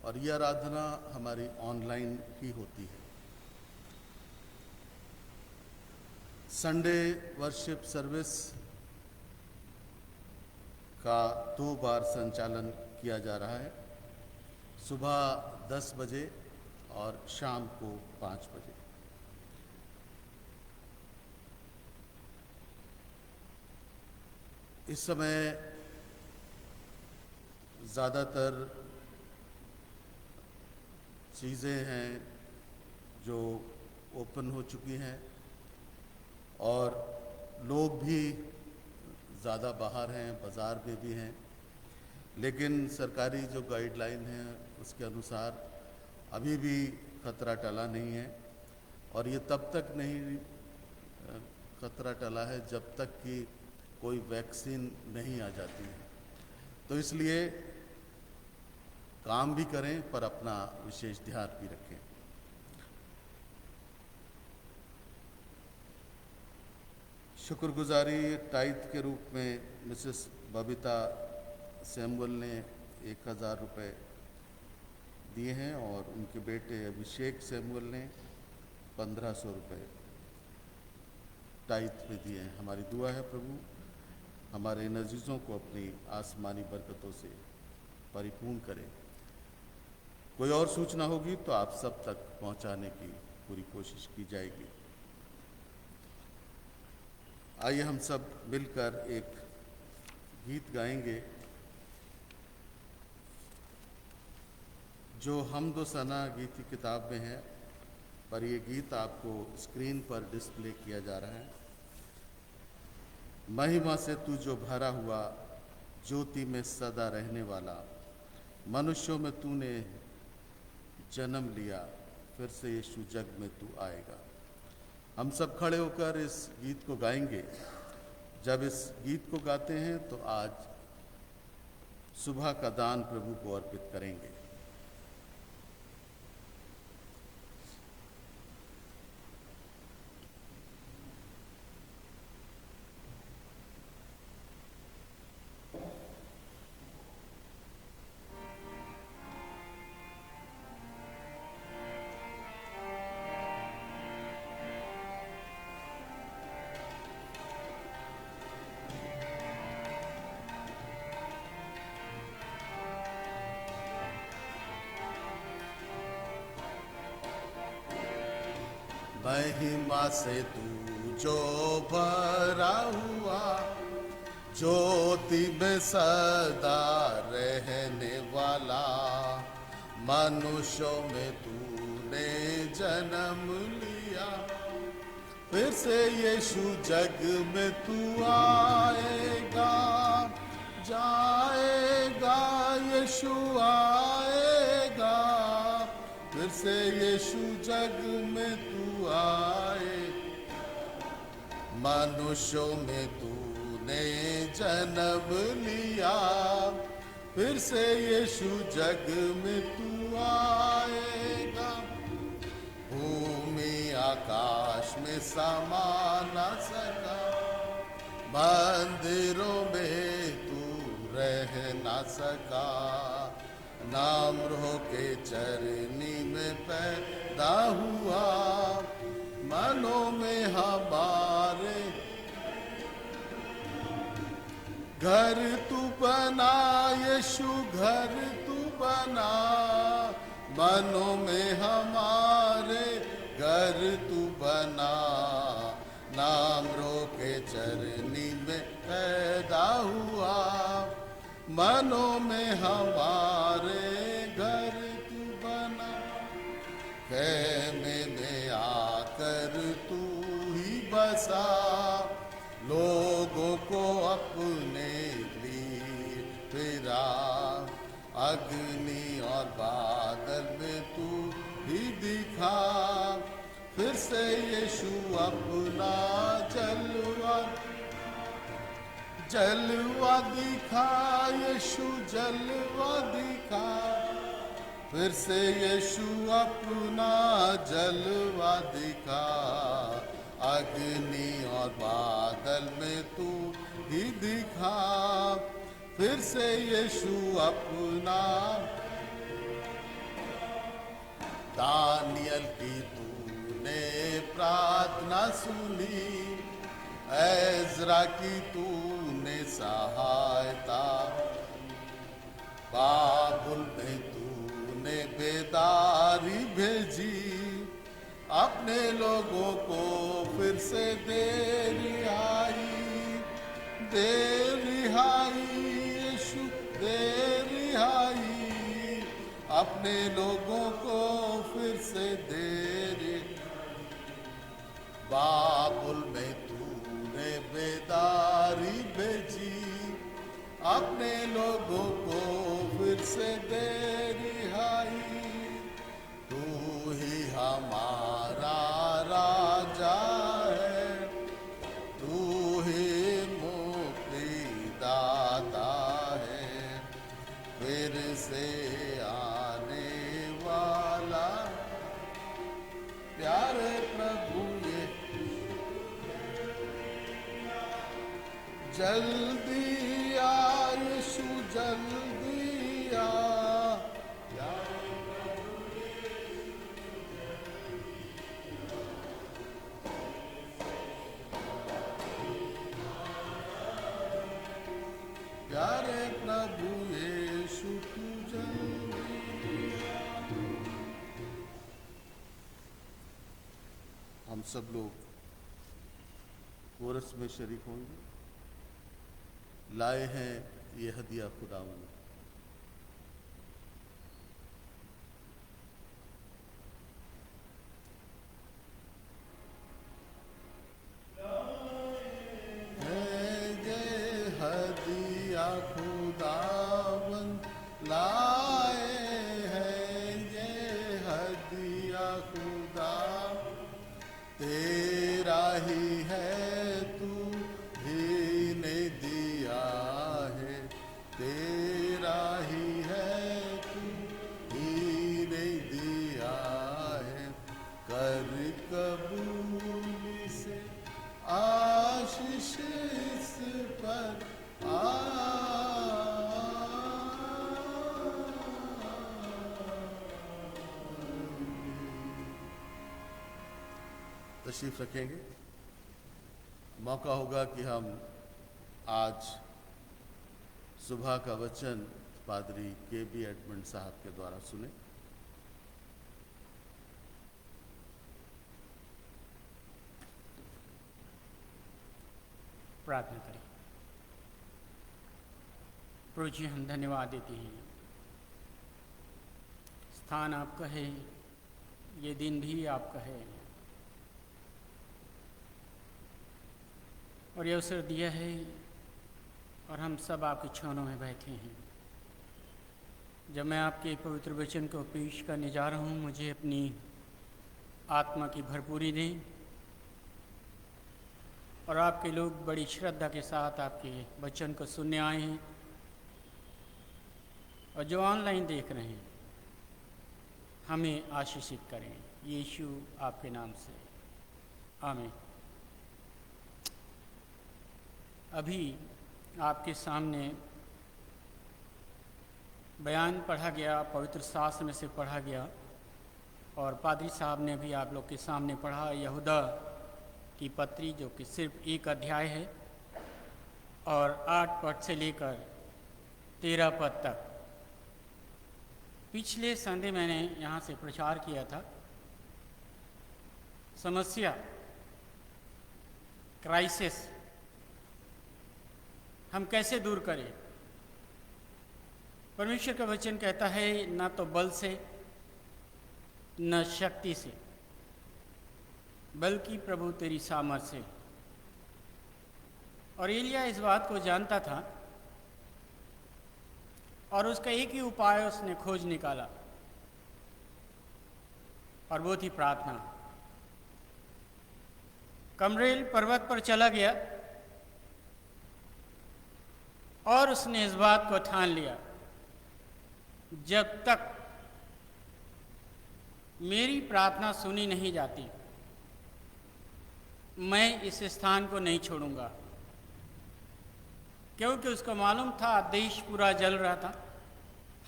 और यह आराधना हमारी ऑनलाइन ही होती है। संडे वर्शिप सर्विस का 2 बार संचालन किया जा रहा है, सुबह 10 बजे और शाम को 5 बजे। इस समय ज़्यादातर चीज़ें हैं जो ओपन हो चुकी हैं और लोग भी ज़्यादा बाहर हैं, बाज़ार में भी हैं, लेकिन सरकारी जो गाइडलाइन है उसके अनुसार अभी भी खतरा टला नहीं है और ये तब तक नहीं खतरा टला है जब तक कि कोई वैक्सीन नहीं आ जाती है। तो इसलिए काम भी करें पर अपना विशेष ध्यान भी रखें। शुक्रगुजारी टाइट के रूप में मिसेस बबीता सैमुअल ने 1000 रुपये दिए हैं और उनके बेटे अभिषेक सैमुअल ने 1500 रुपये टाइट में दिए हैं। हमारी दुआ है प्रभु हमारे इन अजीज़ों को अपनी आसमानी बरकतों से परिपूर्ण करें। कोई और सूचना होगी तो आप सब तक पहुंचाने की पूरी कोशिश की जाएगी। आइए हम सब मिलकर एक गीत गाएंगे जो हमदो सना गीत की किताब में है, पर ये गीत आपको स्क्रीन पर डिस्प्ले किया जा रहा है। महिमा से तू जो भरा हुआ, ज्योति में सदा रहने वाला, मनुष्यों में तूने जन्म लिया, फिर से यीशु जग में तू आएगा। हम सब खड़े होकर इस गीत को गाएंगे। जब इस गीत को गाते हैं तो आज सुबह का दान प्रभु को अर्पित करेंगे। महिमा से तू जो भरा हुआ, ज्योति में सदा रहने वाला, मनुष्यों में तूने जन्म लिया, फिर से यीशु जग में तू आएगा, जाएगा यीशु आएगा, फिर से यीशु जग में तू आए। मनुष्यों में तूने जन्म लिया, फिर से यीशु जग में तू आएगा। भूमि आकाश में समा न सका, मंदिरों में तू रह न सका, नाम रोह के चरनी में पैदा हुआ, मनों में हमारे घर तू बना, यीशु घर तू बना, मनों में हमारे घर तू बना, नाम रो के चरनी में पैदा हुआ, मनों में हमारे घर तू बना। खेमे में आकर तू ही बसा, लोगों को अपने लिए फिरा, अग्नि और बादल में तू ही दिखा, फिर से यीशु अपना जलवा दिखा, यीशु जलवा दिखा, फिर से यीशु अपना जलवा दिखा, अग्नि और बादल में तू ही दिखा, फिर से यीशु अपना। दानियल की तूने प्रार्थना सुनी, एजरा की तूने सहायता, बाबुल में तूने बेदारी भेजी, अपने लोगों को फिर से दे रिहाई, दे रिहाई यीशु, दे रिहाई, अपने लोगों को फिर से दे रिहाई। बाबुल में तूने बेदारी भेजी, अपने लोगों को फिर से दे रिहाई, तू ही हमारा राजा है, तू ही मुक्ति दाता है, फिर से आने वाला प्यारे प्रभु ये जल्दी आ, यीशु जल्दी आ, प्यारे प्रभु यीशु तू जल्दी आ। हम सब लोग कोरस में शरीक होंगे। लाए हैं ये हदिया खुदावन, हदिया खुदावन लाए हैं, ये हदिया खुदा तेरा ही है, तू ही ने दिया है, तेरा ही है, तू ही ने दिया है, कर कबूल से आशीष इस पर तशरीफ रखेंगे। मौका होगा कि हम आज सुबह का वचन पादरी के.बी. एडमंड साहब के द्वारा सुने। प्रार्थना करें। प्रभु जी, हम धन्यवाद देते हैं, स्थान आपका है, ये दिन भी आपका है, और ये अवसर दिया है और हम सब आपके चरणों में बैठे हैं। जब मैं आपके पवित्र वचन को पेश करने जा रहा हूँ, मुझे अपनी आत्मा की भरपूरी दें, और आपके लोग बड़ी श्रद्धा के साथ आपके वचन को सुनने आए हैं, और जो ऑनलाइन देख रहे हैं, हमें आशीषित करें यीशु आपके नाम से, आमीन। अभी आपके सामने बयान पढ़ा गया, पवित्र शास्त्र में से पढ़ा गया, और पादरी साहब ने भी आप लोग के सामने पढ़ा यहूदा की पत्री, जो कि सिर्फ एक अध्याय है, और 8 पद से लेकर 13 पद तक। पिछले संडे मैंने यहाँ से प्रचार किया था, समस्या, क्राइसिस हम कैसे दूर करें। परमेश्वर का वचन कहता है, न तो बल से न शक्ति से, बल्कि प्रभु तेरी सामर्थ से। और एलिया इस बात को जानता था, और उसका एक ही उपाय उसने खोज निकाला, और वो थी प्रार्थना। कमरेल पर्वत पर चला गया, और उसने इस बात को ठान लिया, जब तक मेरी प्रार्थना सुनी नहीं जाती, मैं इस स्थान को नहीं छोड़ूंगा। क्योंकि उसको मालूम था देश पूरा जल रहा था,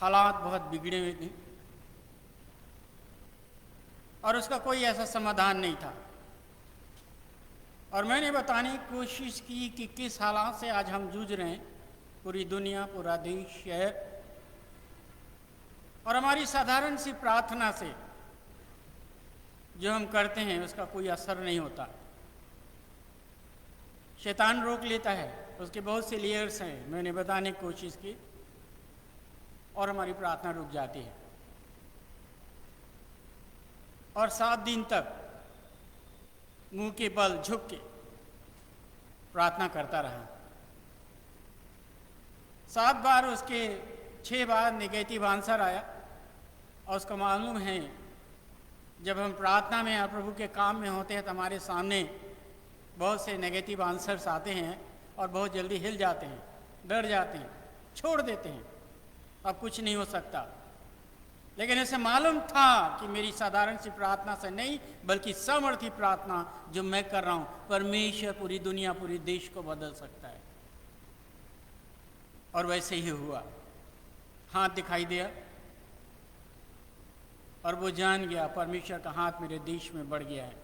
हालात बहुत बिगड़े हुए थे, और उसका कोई ऐसा समाधान नहीं था। और मैंने बताने की कोशिश की कि किस हालात से आज हम जूझ रहे हैं, पूरी दुनिया, पूरा देश, शहर, और हमारी साधारण सी प्रार्थना से जो हम करते हैं उसका कोई असर नहीं होता। शैतान रोक लेता है, उसके बहुत से लेयर्स हैं, मैंने बताने की कोशिश की, और हमारी प्रार्थना रुक जाती है। और 7 दिन तक मुंह के बल झुक के प्रार्थना करता रहा। 7 बार उसके 6 बार नेगेटिव आंसर आया। और उसका मालूम है जब हम प्रार्थना में या प्रभु के काम में होते हैं तो हमारे सामने बहुत से नेगेटिव आंसर्स आते हैं और बहुत जल्दी हिल जाते हैं, डर जाते हैं, छोड़ देते हैं, अब कुछ नहीं हो सकता। लेकिन ऐसे मालूम था कि मेरी साधारण सी प्रार्थना से नहीं बल्कि सामर्थी प्रार्थना जो मैं कर रहा हूं, परमेश्वर पूरी दुनिया, पूरी देश को बदल सकता है। और वैसे ही हुआ। हाथ दिखाई दिया और वो जान गया परमेश्वर का हाथ मेरे देश में बढ़ गया है।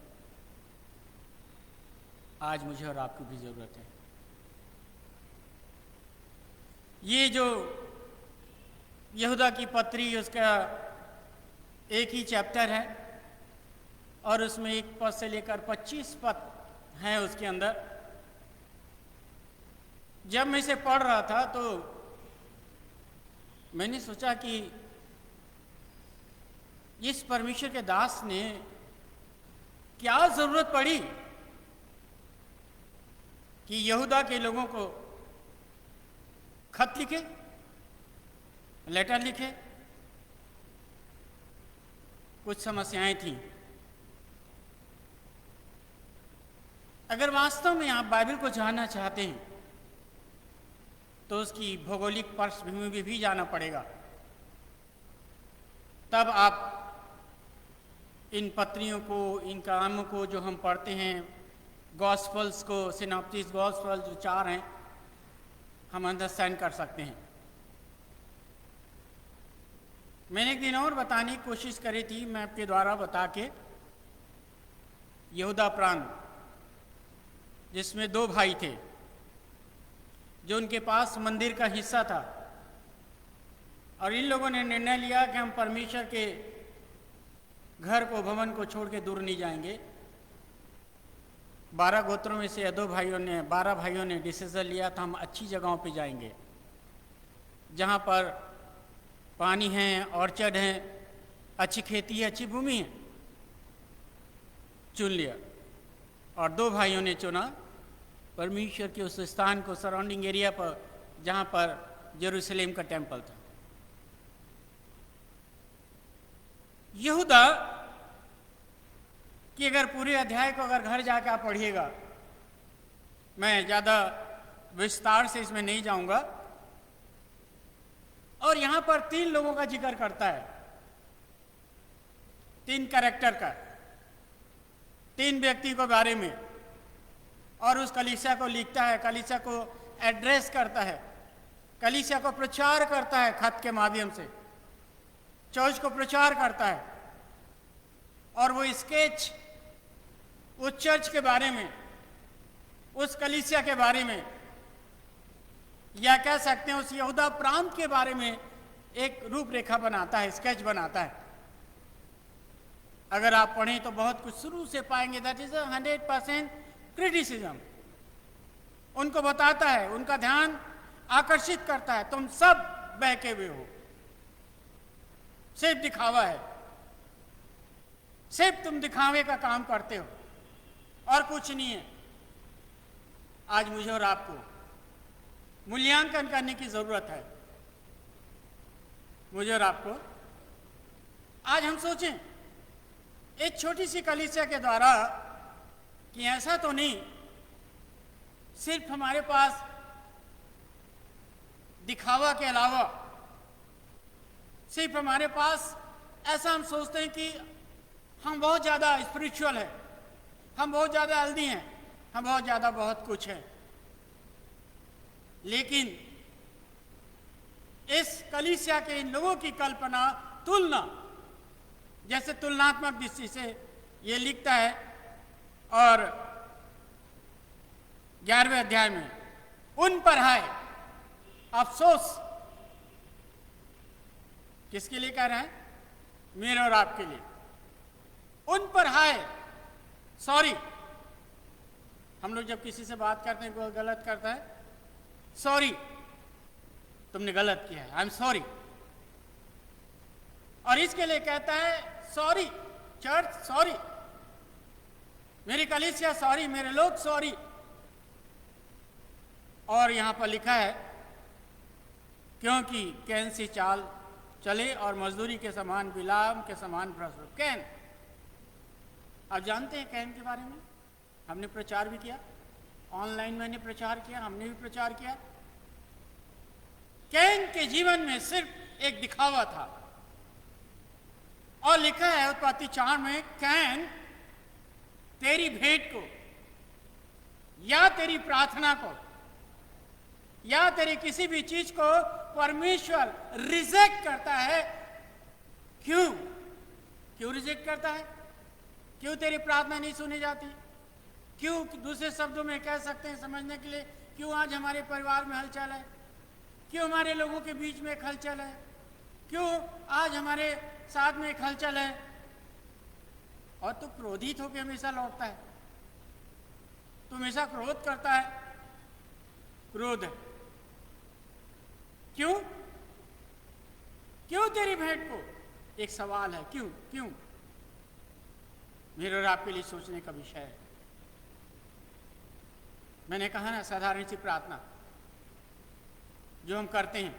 आज मुझे और आपको भी जरूरत है। ये जो यहूदा की पत्री, उसका एक ही चैप्टर है और उसमें 1 पद से लेकर 25 पद हैं उसके अंदर। जब मैं इसे पढ़ रहा था तो मैंने सोचा कि इस परमेश्वर के दास ने क्या जरूरत पड़ी कि यहूदा के लोगों को खत लिखे, लेटर लिखे। कुछ समस्याएं थीं। अगर वास्तव में आप बाइबल को जानना चाहते हैं तो उसकी भौगोलिक पृष्ठभूमि में भी जाना पड़ेगा, तब आप इन पत्रियों को, इन कामों को जो हम पढ़ते हैं, गॉस्पल्स को, सिनॉप्टिक गॉस्पल जो 4 हैं, हम अंडरस्टैंड कर सकते हैं। मैंने एक दिन और बताने की कोशिश करी थी, मैं आपके द्वारा बता के, यहूदा प्रांत जिसमें 2 भाई थे जो उनके पास मंदिर का हिस्सा था, और इन लोगों ने निर्णय लिया कि हम परमेश्वर के घर को, भवन को छोड़ के दूर नहीं जाएंगे। 12 गोत्रों में से 12 भाइयों ने डिसीजन लिया था, हम अच्छी जगहों पे जाएंगे जहाँ पर पानी है, ऑर्चर्ड है, अच्छी खेती है, अच्छी भूमि है। चुन लिया और 2 भाइयों ने चुना परमेश्वर के उस स्थान को, सराउंडिंग एरिया पर जहाँ पर यरूशलेम का टेम्पल था। यहूदा कि अगर पूरे अध्याय को अगर घर जाकर आप पढ़िएगा, मैं ज़्यादा विस्तार से इसमें नहीं जाऊंगा, और यहां पर 3 लोगों का जिक्र करता है, 3 कैरेक्टर का, 3 व्यक्ति के बारे में, और उस कलीसिया को लिखता है, कलीसिया को एड्रेस करता है, कलीसिया को प्रचार करता है खत के माध्यम से, चर्च को प्रचार करता है। और वो स्केच उस चर्च के बारे में, उस कलीसिया के बारे में, या कह सकते हैं उस यहूदा प्रांत के बारे में एक रूपरेखा बनाता है, स्केच बनाता है। अगर आप पढ़ें तो बहुत कुछ शुरू से पाएंगे। That is 100% criticism. उनको बताता है, उनका ध्यान आकर्षित करता है, तुम सब बहके हुए हो, सिर्फ दिखावा है, सिर्फ तुम दिखावे का काम करते हो और कुछ नहीं है। आज मुझे और आपको मूल्यांकन करने की जरूरत है। मुझे और आपको आज हम सोचें एक छोटी सी कलीसिया के द्वारा कि ऐसा तो नहीं सिर्फ हमारे पास दिखावा के अलावा, सिर्फ हमारे पास ऐसा हम सोचते हैं कि हम बहुत ज़्यादा स्पिरिचुअल है, हम बहुत ज़्यादा हेल्दी हैं, हम बहुत ज़्यादा बहुत कुछ है। लेकिन इस कलीसिया के इन लोगों की कल्पना, तुलना, जैसे तुलनात्मक दृष्टि से ये लिखता है, और 11वें अध्याय में, उन पर है अफसोस। किसके लिए कह रहे हैं? मेरे और आपके लिए। उन पर है सॉरी। हम लोग जब किसी से बात करते हैं, कोई गलत करता है, सॉरी तुमने गलत किया है, आई एम सॉरी। और इसके लिए कहता है सॉरी चर्च, सॉरी मेरी कलीसिया, सॉरी मेरे लोग, सॉरी। और यहां पर लिखा है क्योंकि कैन सी चाल चले और मजदूरी के समान, बिलाम के समान भ्रष्ट। कैन, आप जानते हैं कैन के बारे में, हमने प्रचार भी किया, ऑनलाइन मैंने प्रचार किया, हमने भी प्रचार किया। कैन के जीवन में सिर्फ एक दिखावा था। और लिखा है उत्पत्ति 4 में, कैन तेरी भेंट को या तेरी प्रार्थना को या तेरी किसी भी चीज को परमेश्वर रिजेक्ट करता है। क्यों? क्यों रिजेक्ट करता है? क्यों तेरी प्रार्थना नहीं सुनी जाती? क्यों? दूसरे शब्दों में कह सकते हैं समझने के लिए, क्यों आज हमारे परिवार में हलचल है? क्यों हमारे लोगों के बीच में एक हलचल है? क्यों आज हमारे साथ में एक हलचल है? और तू क्रोधित होकर हमेशा लौटता है, तू हमेशा क्रोध करता है। क्रोध क्यों? क्यों तेरी भेंट को? एक सवाल है, क्यों? क्यों? मेरे और आपके लिए सोचने का विषय है। मैंने कहा ना, साधारण सी प्रार्थना जो हम करते हैं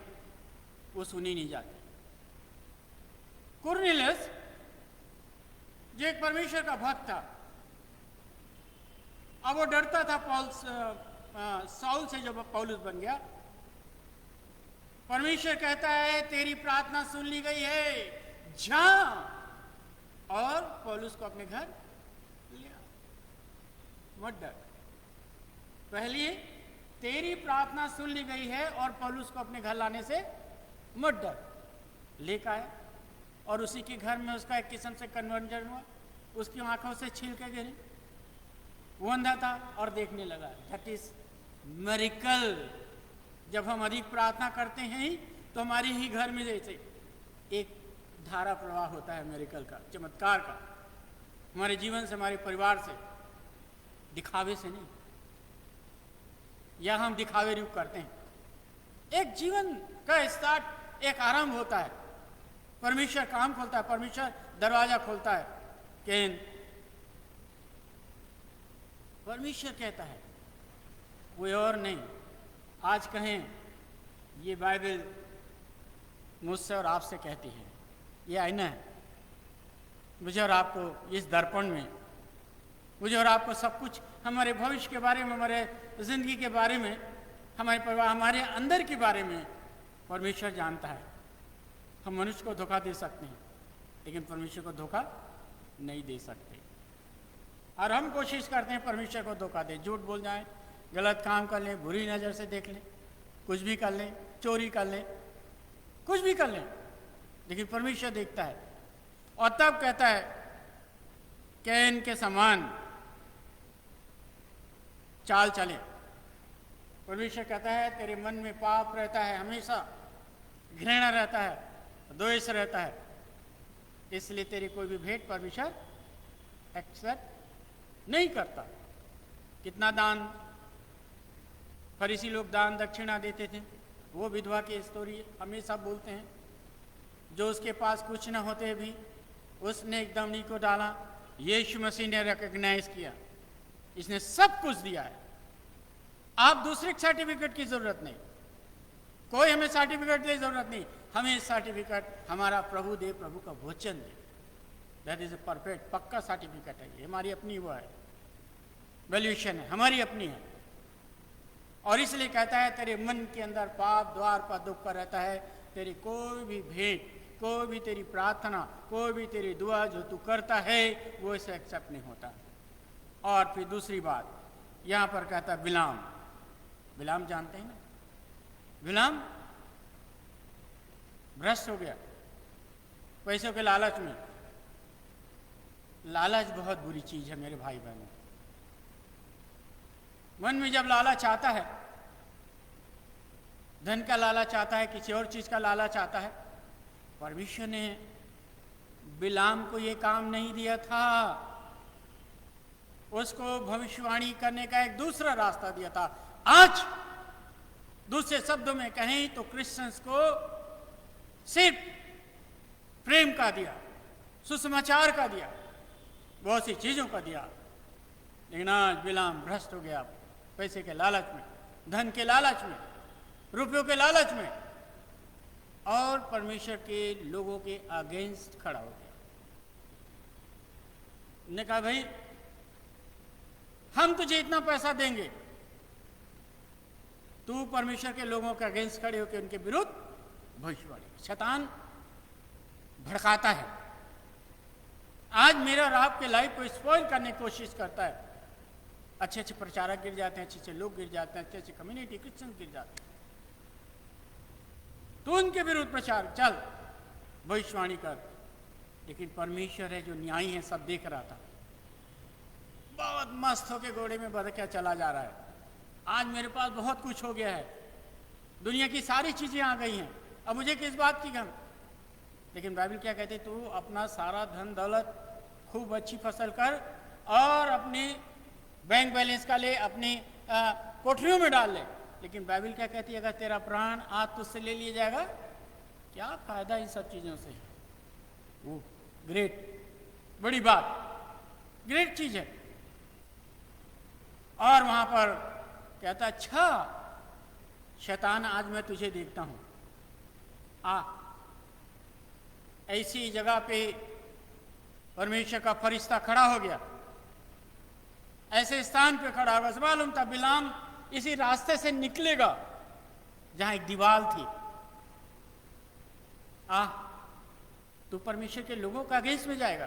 वो सुनी नहीं जाती। कुरनेलियस जो एक परमेश्वर का भक्त था, अब वो डरता था साउल से, जब पौलुस बन गया। परमेश्वर कहता है तेरी प्रार्थना सुन ली गई है, जा और पौलुस को अपने घर ले आ, मत डर। पहले तेरी प्रार्थना सुन ली गई है और पौलुस को अपने घर लाने से मत डर। लेकर आए और उसी के घर में उसका एक किस्म से कन्वर्जन हुआ, उसकी आंखों से छीलके गिरे, वो अंधा था और देखने लगा। That is miracle. जब हम अधिक प्रार्थना करते हैं तो हमारे ही घर में जैसे एक धारा प्रवाह होता है मिरेकल का, चमत्कार का, हमारे जीवन से, हमारे परिवार से, दिखावे से नहीं। या हम दिखावे रूप करते हैं। एक जीवन का स्टार्ट, एक आरंभ होता है। परमेश्वर काम खोलता है, परमेश्वर दरवाजा खोलता है। कैन, परमेश्वर कहता है, कोई और नहीं। आज कहें ये बाइबल मुझसे और आपसे कहती है, ये आईना है। मुझे और आपको इस दर्पण में, मुझे और आपको सब कुछ हमारे भविष्य के बारे में, हमारे जिंदगी के बारे में, हमारे परिवार, हमारे अंदर के बारे में परमेश्वर जानता है। हम मनुष्य को धोखा दे सकते हैं लेकिन परमेश्वर को धोखा नहीं दे सकते। और हम कोशिश करते हैं परमेश्वर को धोखा दें, झूठ बोल जाएं, गलत काम कर लें, बुरी नज़र से देख लें, कुछ भी कर लें, चोरी कर लें, कुछ भी कर लें, लेकिन परमेश्वर देखता है। और तब कहता है कैन के समान चाल चले। परमेश्वर कहता है तेरे मन में पाप रहता है, हमेशा घृणा रहता है, द्वेष रहता है, इसलिए तेरी कोई भी भेंट परमेश्वर एक्सेप्ट नहीं करता। कितना दान फरीसी लोग दान दक्षिणा देते थे, वो विधवा की स्टोरी हमेशा बोलते हैं। जो उसके पास कुछ न होते भी उसने एकदम नी को डाला, यीशु मसीह ने रिकॉग्नाइज किया, इसने सब कुछ दिया है। आप दूसरे सर्टिफिकेट की जरूरत नहीं, कोई हमें सर्टिफिकेट की जरूरत नहीं। हमें सर्टिफिकेट हमारा प्रभु दे, प्रभु का वचन दे। दैट इज ए परफेक्ट, पक्का सर्टिफिकेट है। ये हमारी अपनी वो है, वैल्यूएशन है, हमारी अपनी है। और इसलिए कहता है तेरे मन के अंदर पाप द्वार पर दुख रहता है, तेरी कोई भी भेंट, कोई भी तेरी प्रार्थना, कोई भी तेरी दुआ जो तू करता है वो इसे एक्सेप्ट नहीं होता। और फिर दूसरी बात यहाँ पर कहता है बिलाम। बिलाम जानते हैं ना, बिलाम भ्रष्ट हो गया पैसों के लालच में। लालच बहुत बुरी चीज है मेरे भाई बहनों। मन में जब लालच आता है, धन का लालच आता है, किसी और चीज का लालच आता है, परमेश्वर ने बिलाम को ये काम नहीं दिया था, उसको भविष्यवाणी करने का एक दूसरा रास्ता दिया था। आज दूसरे शब्दों में कहें तो क्रिश्चियंस को सिर्फ प्रेम का दिया, सुसमाचार का दिया, बहुत सी चीजों का दिया, लेकिन आज बिलाम भ्रष्ट हो गया पैसे के लालच में, धन के लालच में, रुपयों के लालच में, और परमेश्वर के लोगों के अगेंस्ट खड़ा हो गया। ने कहा भाई हम तुझे इतना पैसा देंगे, तू परमेश्वर के लोगों के अगेंस्ट खड़े होकर उनके विरुद्ध भविष्यवाणी। शैतान भड़काता है, आज मेरा और आपके लाइफ को स्पॉइल करने की कोशिश करता है। अच्छे अच्छे प्रचारक गिर जाते हैं, अच्छे अच्छे लोग गिर जाते हैं, अच्छे अच्छे कम्युनिटी क्रिश्चियन गिर जाते हैं, तो उनके विरुद्ध प्रचार चल, भविष्यवाणी कर। लेकिन परमेश्वर है जो न्यायी है, सब देख रहा था, बहुत मस्त होके घोड़े में बदकिया चला जा रहा है। आज मेरे पास बहुत कुछ हो गया है, दुनिया की सारी चीजें आ गई हैं, अब मुझे किस बात की गम। लेकिन बाइबल क्या कहते, तू अपना सारा धन दौलत खूब अच्छी फसल कर और अपने बैंक बैलेंस का ले, अपनी कोठरियों में डाल ले। लेकिन बाइबल क्या कहती है, अगर तेरा प्राण आज तुझसे ले लिया जाएगा, क्या फायदा इन सब चीजों से। वो ग्रेट, बड़ी बात, ग्रेट चीज है। और वहां पर कहता, अच्छा शैतान आज मैं तुझे देखता हूं, आ ऐसी जगह पे परमेश्वर का फरिश्ता खड़ा हो गया, ऐसे स्थान पे खड़ा होगा। मालूम था बिलाम इसी रास्ते से निकलेगा जहां एक दीवार थी। तू परमेश्वर के लोगों का अगेंस्ट में जाएगा,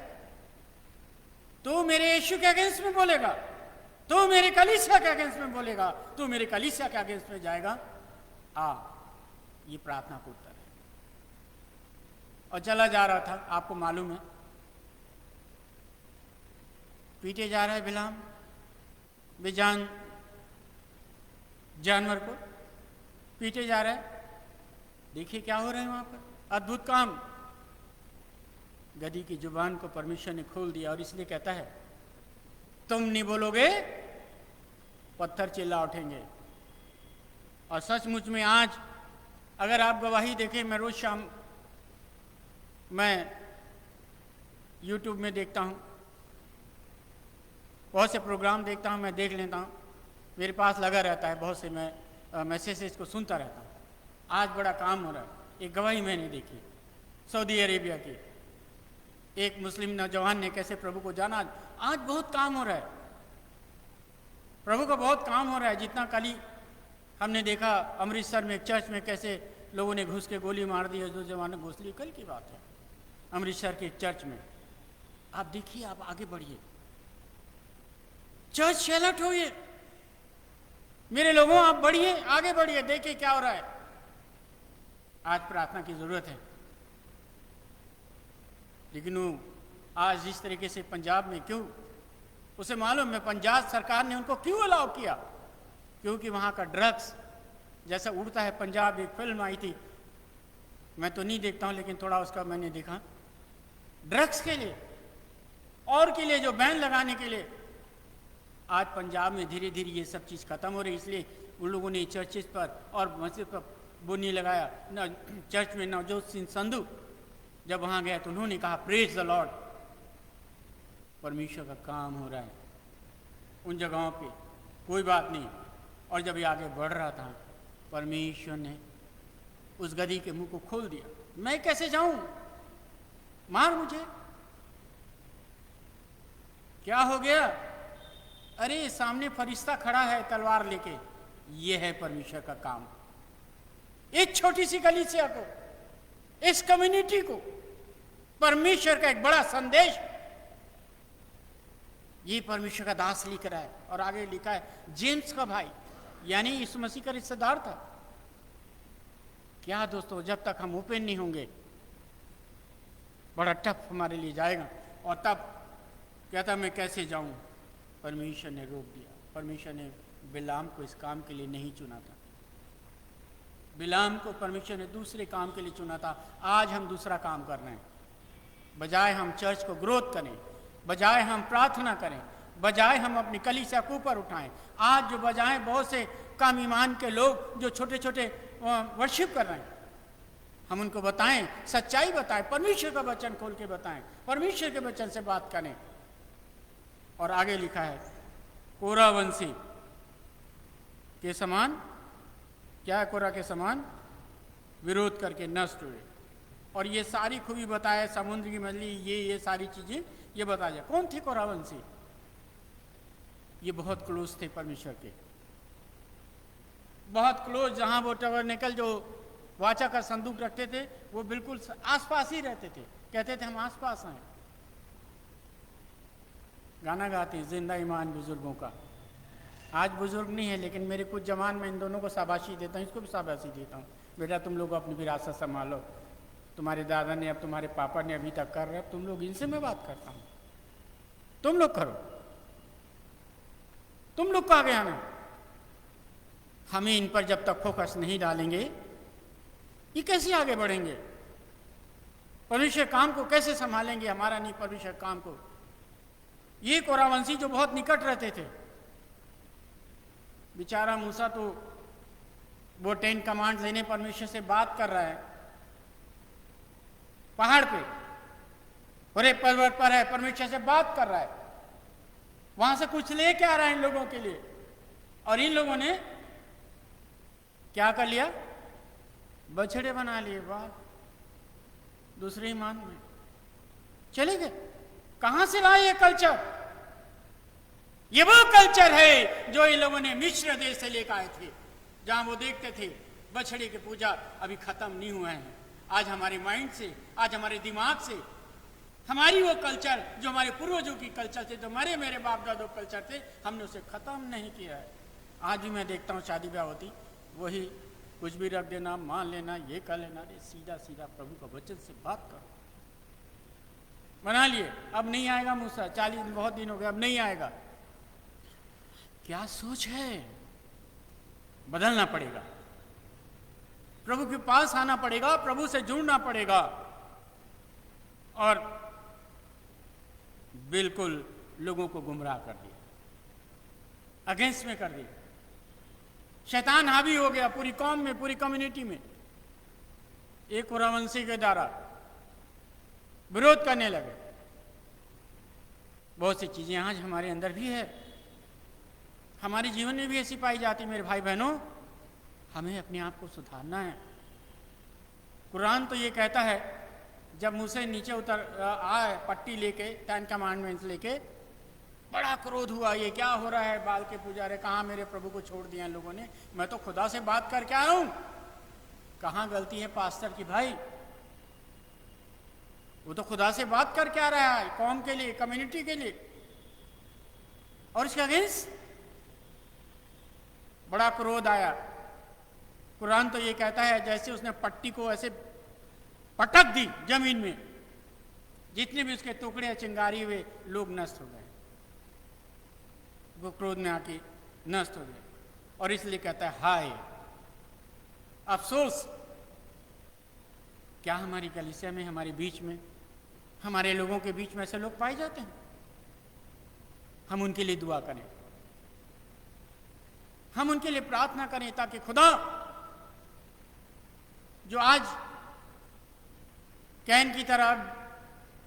तू मेरे यीशु के अगेंस्ट में बोलेगा, तू मेरे कलीसिया के अगेंस्ट में बोलेगा, तू मेरे कलीसिया के अगेंस्ट में जाएगा। ये प्रार्थना का उत्तर है। और चला जा रहा था, आपको मालूम है, पीटे जा रहा है बिलाम बेजान जानवर को पीटे जा रहा है। देखिए क्या हो रहा है वहां पर, अद्भुत काम। गधी की जुबान को परमेश्वर ने खोल दिया और इसलिए कहता है, तुम नहीं बोलोगे पत्थर चिल्ला उठेंगे। और सचमुच में आज अगर आप गवाही देखें, मैं रोज शाम मैं YouTube में देखता हूँ, बहुत से प्रोग्राम देखता हूँ, मैं देख लेता हूँ, मेरे पास लगा रहता है, बहुत से मैं मैसेजेस को सुनता रहता हूँ। आज बड़ा काम हो रहा है। एक गवाही मैंने देखी सऊदी अरेबिया की, एक मुस्लिम नौजवान ने कैसे प्रभु को जाना। आज बहुत काम हो रहा है, प्रभु का बहुत काम हो रहा है। जितना कल ही हमने देखा अमृतसर में एक चर्च में कैसे लोगों ने घुस के गोली मार दी, जो जवान ने घुस ली, कल की बात है, अमृतसर के चर्च में। आप देखिए, आप आगे बढ़िए, चर्च सेलट हो, ये मेरे लोगों आप बढ़िए, आगे बढ़िए, देखिए क्या हो रहा है। आज प्रार्थना की जरूरत है। लेकिन वो आज इस तरीके से पंजाब में क्यों, उसे मालूम है पंजाब सरकार ने उनको क्यों अलाउ किया, क्योंकि वहां का ड्रग्स जैसा उड़ता है। पंजाब एक फिल्म आई थी, मैं तो नहीं देखता हूं लेकिन थोड़ा उसका मैंने देखा, ड्रग्स के लिए और के लिए जो बैन लगाने के लिए। आज पंजाब में धीरे धीरे ये सब चीज़ खत्म हो रही, इसलिए उन लोगों ने चर्चेस पर और मस्जिद पर वो नहीं लगाया। चर्च में नवजोत सिंह संधू जब वहाँ गया तो उन्होंने कहा, प्रेज द लॉर्ड, परमेश्वर का काम हो रहा है उन जगहों पे, कोई बात नहीं। और जब ये आगे बढ़ रहा था, परमेश्वर ने उस गधी के मुंह को खोल दिया। मैं कैसे जाऊं, मार मुझे। क्या हो गया, अरे सामने फरिश्ता खड़ा है तलवार लेके। ये है परमेश्वर का काम। एक छोटी सी कलीसिया को, इस कम्युनिटी को परमेश्वर का एक बड़ा संदेश, ये परमेश्वर का दास लिख रहा है। और आगे लिखा है जेम्स का भाई, यानी यीशु मसीह का रिश्तेदार था। क्या दोस्तों, जब तक हम ओपन नहीं होंगे बड़ा टफ हमारे लिए जाएगा। और तब कहता मैं कैसे जाऊं, परमेश्वर ने रोक दिया, परमेश्वर ने बिलाम को इस काम के लिए नहीं चुना था। बिलाम को परमेश्वर ने दूसरे काम के लिए चुना था। आज हम दूसरा काम कर रहे हैं। बजाय हम चर्च को ग्रोथ करें, बजाय हम प्रार्थना करें, बजाय हम अपनी कलीसिया को ऊपर उठाएं, आज जो बजाय बहुत से कम ईमान के लोग जो छोटे छोटे वर्शिप कर रहे हैं, हम उनको बताएं, सच्चाई बताएं, परमेश्वर का वचन खोल के बताएं, परमेश्वर के वचन से बात करें। और आगे लिखा है कोरा वंशी के समान, क्या है कोरा के समान, विरोध करके नष्ट हुए। और ये सारी खूबी बताया, समुद्र की मछली, ये सारी चीजें ये बताया जाए। कौन थे कोरा वंशी? ये बहुत क्लोज थे परमेश्वर के, बहुत क्लोज। जहां वो टबरनेकल जो वाचा का संदूक रखते थे, वो बिल्कुल आसपास ही रहते थे, कहते थे हम आसपास हैं। गाना गाते जिंदा ईमान बुजुर्गों का। आज बुजुर्ग नहीं है, लेकिन मेरे कुछ जवान में इन दोनों को शाबाशी देता हूँ, इसको भी शाबाशी देता हूँ। बेटा तुम लोग अपनी विरासत संभालो, तुम्हारे दादा ने, अब तुम्हारे पापा ने अभी तक कर रहे, तुम लोग, इनसे मैं बात करता हूँ, तुम लोग करो, तुम लोग का आगे आना। हमें इन पर जब तक फोकस नहीं डालेंगे, ये कैसे आगे बढ़ेंगे? परमेश्वर काम को कैसे संभालेंगे? हमारा नहीं, परमेश्वर काम को। ये कोरावंशी जो बहुत निकट रहते थे, बेचारा मूसा तो वो 10 कमांड लेने परमेश्वर से बात कर रहा है पहाड़ पे, और पर्वत पर है, परमेश्वर से बात कर रहा है, वहां से कुछ लेके आ रहा है इन लोगों के लिए। और इन लोगों ने क्या कर लिया? बछड़े बना लिए। वाह, दूसरे ईमान में चले गए। कहां से लाए ये कल्चर? ये वो कल्चर है जो इन लोगों ने मिस्र देश से लेकर आए थे, जहां वो देखते थे बछड़े की पूजा अभी खत्म नहीं हुआ है। आज हमारे माइंड से, आज हमारे दिमाग से हमारी वो कल्चर जो हमारे पूर्वजों की कल्चर थे, जो हमारे मेरे बाप दादों कल्चर थे, हमने उसे खत्म नहीं किया है। आज भी मैं देखता हूँ शादी ब्याह होती, वही कुछ भी रख देना, मान लेना, ये कर लेना। अरे सीधा सीधा प्रभु का वचन से बात करो। बना लिए, अब नहीं आएगा मूसा, 40 दिन बहुत दिन हो गए, अब नहीं आएगा। क्या सोच है? बदलना पड़ेगा, प्रभु के पास आना पड़ेगा, प्रभु से जुड़ना पड़ेगा। और बिल्कुल लोगों को गुमराह कर दिया, अगेंस्ट में कर दिया। शैतान हावी हो गया पूरी कौम में, पूरी कम्युनिटी में। एक कोरावंशी के द्वारा विरोध करने लगे। बहुत सी चीजें आज हमारे अंदर भी है, हमारे जीवन में भी ऐसी पाई जाती। मेरे भाई बहनों, हमें अपने आप को सुधारना है। कुरान तो ये कहता है, जब मूसा नीचे उतर आए पट्टी लेके, 10 कमांडमेंट्स लेके, बड़ा क्रोध हुआ, ये क्या हो रहा है? बाल के पुजारी, कहाँ मेरे प्रभु को छोड़ दिया इन लोगों ने, मैं तो खुदा से बात करके आया हूं। कहाँ गलती है पास्टर की भाई? वो तो खुदा से बात करके आ रहा है, कौम के लिए, कम्युनिटी के लिए, और इसके अगेंस्ट बड़ा क्रोध आया। कुरान तो ये कहता है, जैसे उसने पट्टी को ऐसे पटक दी जमीन में, जितने भी उसके टुकड़े चिंगारी हुए, लोग नष्ट हो गए। वो क्रोध में आके नष्ट हो गए। और इसलिए कहता है, हाय अफसोस, क्या हमारी कलीसिया में, हमारे बीच में, हमारे लोगों के बीच में ऐसे लोग पाए जाते हैं? हम उनके लिए दुआ करें, हम उनके लिए प्रार्थना करें, ताकि खुदा जो आज कैन की तरह,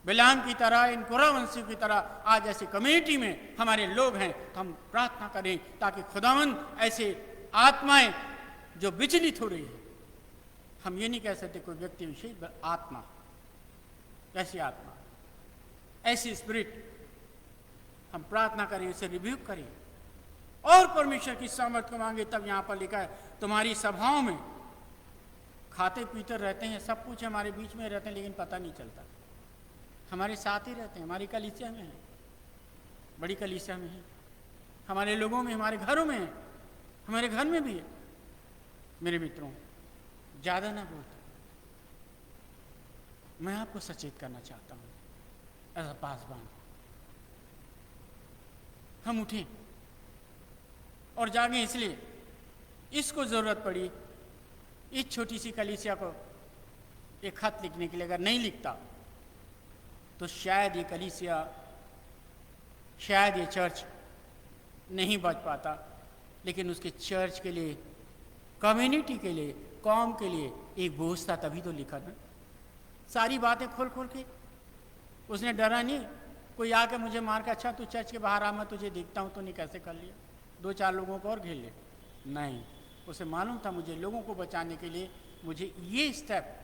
बिलाम की तरह, इन कुरावंशियों की तरह आज ऐसी कम्युनिटी में हमारे लोग हैं, तो हम प्रार्थना करें ताकि खुदावंद ऐसे आत्माएं जो विचलित हो रही है, हम ये नहीं कह सकते कोई व्यक्ति विशेष, आत्मा, ऐसी आत्मा, ऐसी स्पिरिट, हम प्रार्थना करें, इसे रिब्यूक करें और परमेश्वर की सामर्थ को मांगे। तब यहाँ पर लिखा है, तुम्हारी सभाओं में खाते पीते रहते हैं, सब कुछ हमारे बीच में रहते हैं, लेकिन पता नहीं चलता। हमारे साथ ही रहते हैं, हमारी कलीसिया में है, बड़ी कलीसिया में है, हमारे लोगों में, हमारे घरों में है, हमारे घर में भी है। मेरे मित्रों, ज़्यादा ना बोलते, मैं आपको सचेत करना चाहता हूँ एज अ पासवान। हम उठें, और जागे इसलिए इसको ज़रूरत पड़ी इस छोटी सी कलीसिया को एक खत लिखने के लिए। अगर नहीं लिखता तो शायद ये कलीसिया, शायद ये चर्च नहीं बच पाता। लेकिन उसके चर्च के लिए, कम्युनिटी के लिए, कौम के लिए एक बोझ था, तभी तो लिखा ना। सारी बातें खोल खोल के उसने डरा नहीं कोई आके मुझे मार के, अच्छा तू चर्च के बाहर आ, मैं तुझे देखता हूँ, तो नहीं कैसे कर लिया, 2-4 लोगों को और घेर ले। नहीं, उसे मालूम था मुझे लोगों को बचाने के लिए मुझे ये स्टेप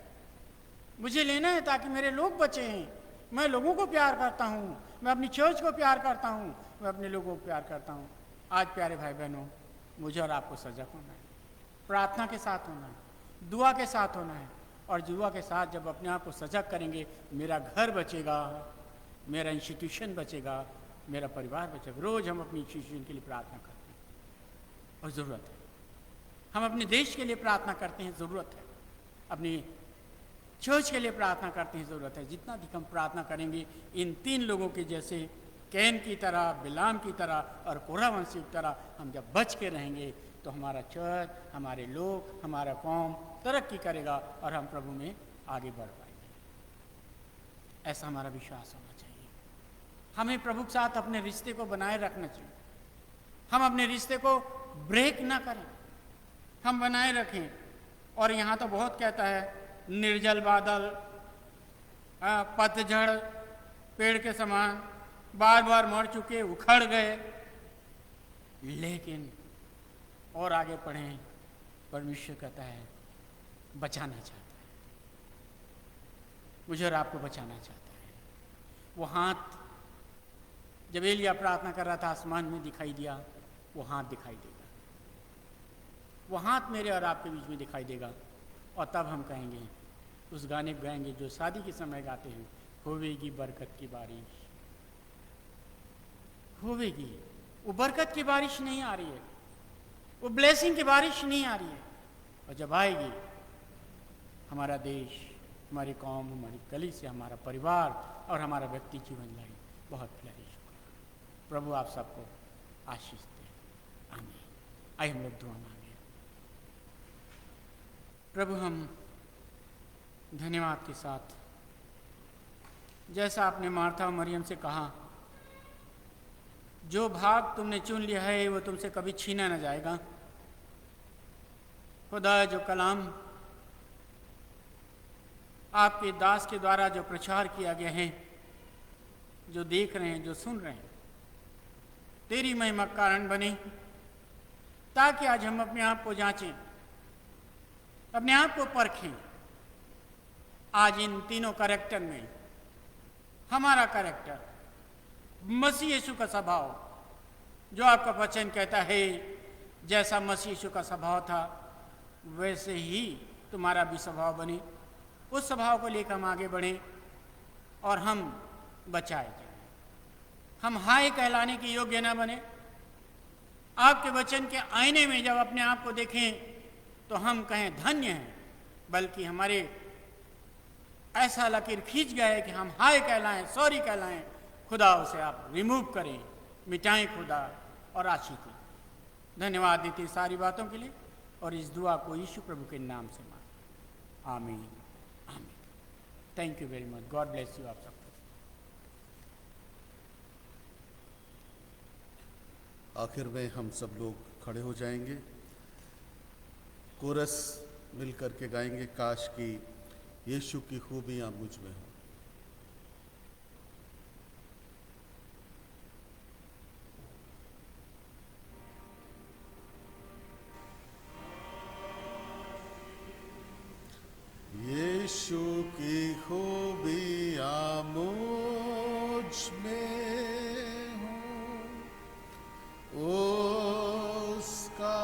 मुझे लेना है ताकि मेरे लोग बचे हैं। मैं लोगों को प्यार करता हूँ, मैं अपनी चर्च को प्यार करता हूँ, मैं अपने लोगों को प्यार करता हूँ। आज प्यारे भाई बहनों, मुझे और आपको सजग होना है, प्रार्थना के साथ होना है, दुआ के साथ होना है। और दुआ के साथ जब अपने आप को सजग करेंगे, मेरा घर बचेगा, मेरा इंस्टीट्यूशन बचेगा, मेरा परिवार बचेगा। रोज़ हम अपनी इंस्टीट्यूशन के लिए प्रार्थना करते हैं और ज़रूरत है। हम अपने देश के लिए प्रार्थना करते हैं, ज़रूरत है। अपनी चर्च के लिए प्रार्थना करते हैं, ज़रूरत है। जितना अधिक हम प्रार्थना करेंगे, इन 3 लोगों के जैसे, कैन की तरह, बिलाम की तरह और कोरह वंशी की तरह हम जब बच के रहेंगे तो हमारा चर्च, हमारे लोग, हमारा कौम तरक्की करेगा और हम प्रभु में आगे बढ़ पाएंगे। ऐसा हमारा विश्वास होना चाहिए। हमें प्रभु के साथ अपने रिश्ते को बनाए रखना चाहिए। हम अपने रिश्ते को ब्रेक ना करें, हम बनाए रखें। और यहाँ तो बहुत कहता है, निर्जल बादल, पतझड़ पेड़ के समान बार बार मर चुके, उखड़ गए, लेकिन और आगे पढ़ें, परमेश्वर कहता है बचाना चाहता है, मुझे और आपको बचाना चाहता है। वो हाथ जब एलिया प्रार्थना कर रहा था, आसमान में दिखाई दिया, वो हाथ दिखाई देगा, वो हाथ मेरे और आपके बीच में दिखाई देगा। और तब हम कहेंगे, उस गाने को गाएंगे जो शादी के समय गाते हैं, होवेगी बरकत की बारिश, होवेगी। वो बरकत की बारिश नहीं आ रही है, वो ब्लेसिंग की बारिश नहीं आ रही है। और जब आएगी, हमारा देश, हमारी कौम, हमारी कलीसिया, हमारा परिवार और हमारा व्यक्ति जीवन लाइन बहुत फ्लरिश होगा। प्रभु आप सबको आशीष दे, आमीन। आइए हम लोग दुआ मांगे। प्रभु, हम धन्यवाद के साथ, जैसा आपने मार्था और मरियम से कहा, जो भाग तुमने चुन लिया है वो तुमसे कभी छीना न जाएगा। खुदा, जो कलाम आपके दास के द्वारा जो प्रचार किया गया है, जो देख रहे हैं, जो सुन रहे हैं, तेरी महिमा का कारण बने, ताकि आज हम अपने आप को जांचें, अपने आप को परखें। आज इन तीनों कैरेक्टर में हमारा कैरेक्टर, मसीह यीशु का स्वभाव, जो आपका वचन कहता है जैसा मसीह यीशु का स्वभाव था वैसे ही तुम्हारा भी स्वभाव बने, उस स्वभाव को लेकर हम आगे बढ़ें और हम बचाए जाएं। हम हाय कहलाने के योग्य न बने। आपके वचन के आईने में जब अपने आप को देखें तो हम कहें धन्य हैं, बल्कि हमारे ऐसा लकीर खींच गया है कि हम हाय कहलाएं, सॉरी कहलाएं। खुदा, उसे आप रिमूव करें, मिटाएं खुदा, और आशीष दें। धन्यवाद देते सारी बातों के लिए, और इस दुआ को यीशु प्रभु के नाम से मांग, आमीन, आमीन। Thank you very much. God bless you आप सबको। आखिर में हम सब लोग खड़े हो जाएंगे, कोरस मिल करके गाएंगे, काश की यीशु की खूबियां मुझ में हो। यीशु की खूबियां मुझ में हो, उसका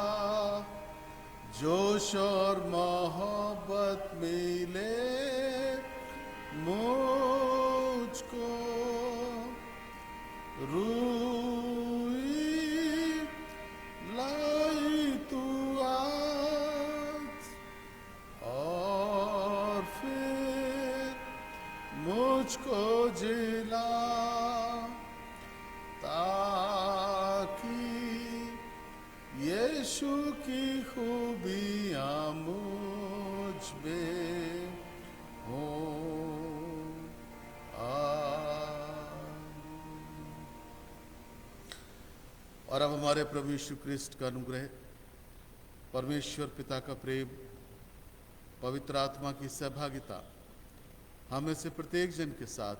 जोश और मोहब्बत मिले मुझको, रूई लाई तू आज और फिर मुझको जिला, ताकि और अब हमारे प्रभु यीशु क्रिस्ट का अनुग्रह, परमेश्वर पिता का प्रेम, पवित्र आत्मा की सहभागिता हमें से प्रत्येक जन के साथ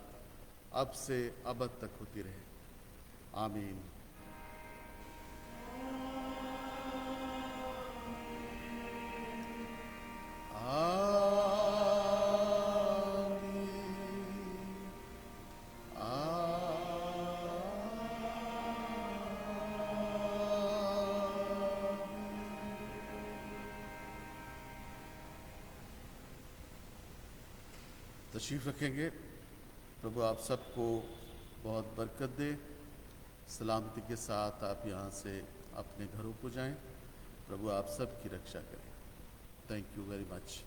अब से अब तक होती रहे। आमीन। तशरीफ रखेंगे। प्रभु आप सबको बहुत बरकत दे। सलामती के साथ आप यहाँ से अपने घरों को जाएं। प्रभु आप सबकी रक्षा करें। Thank you very much.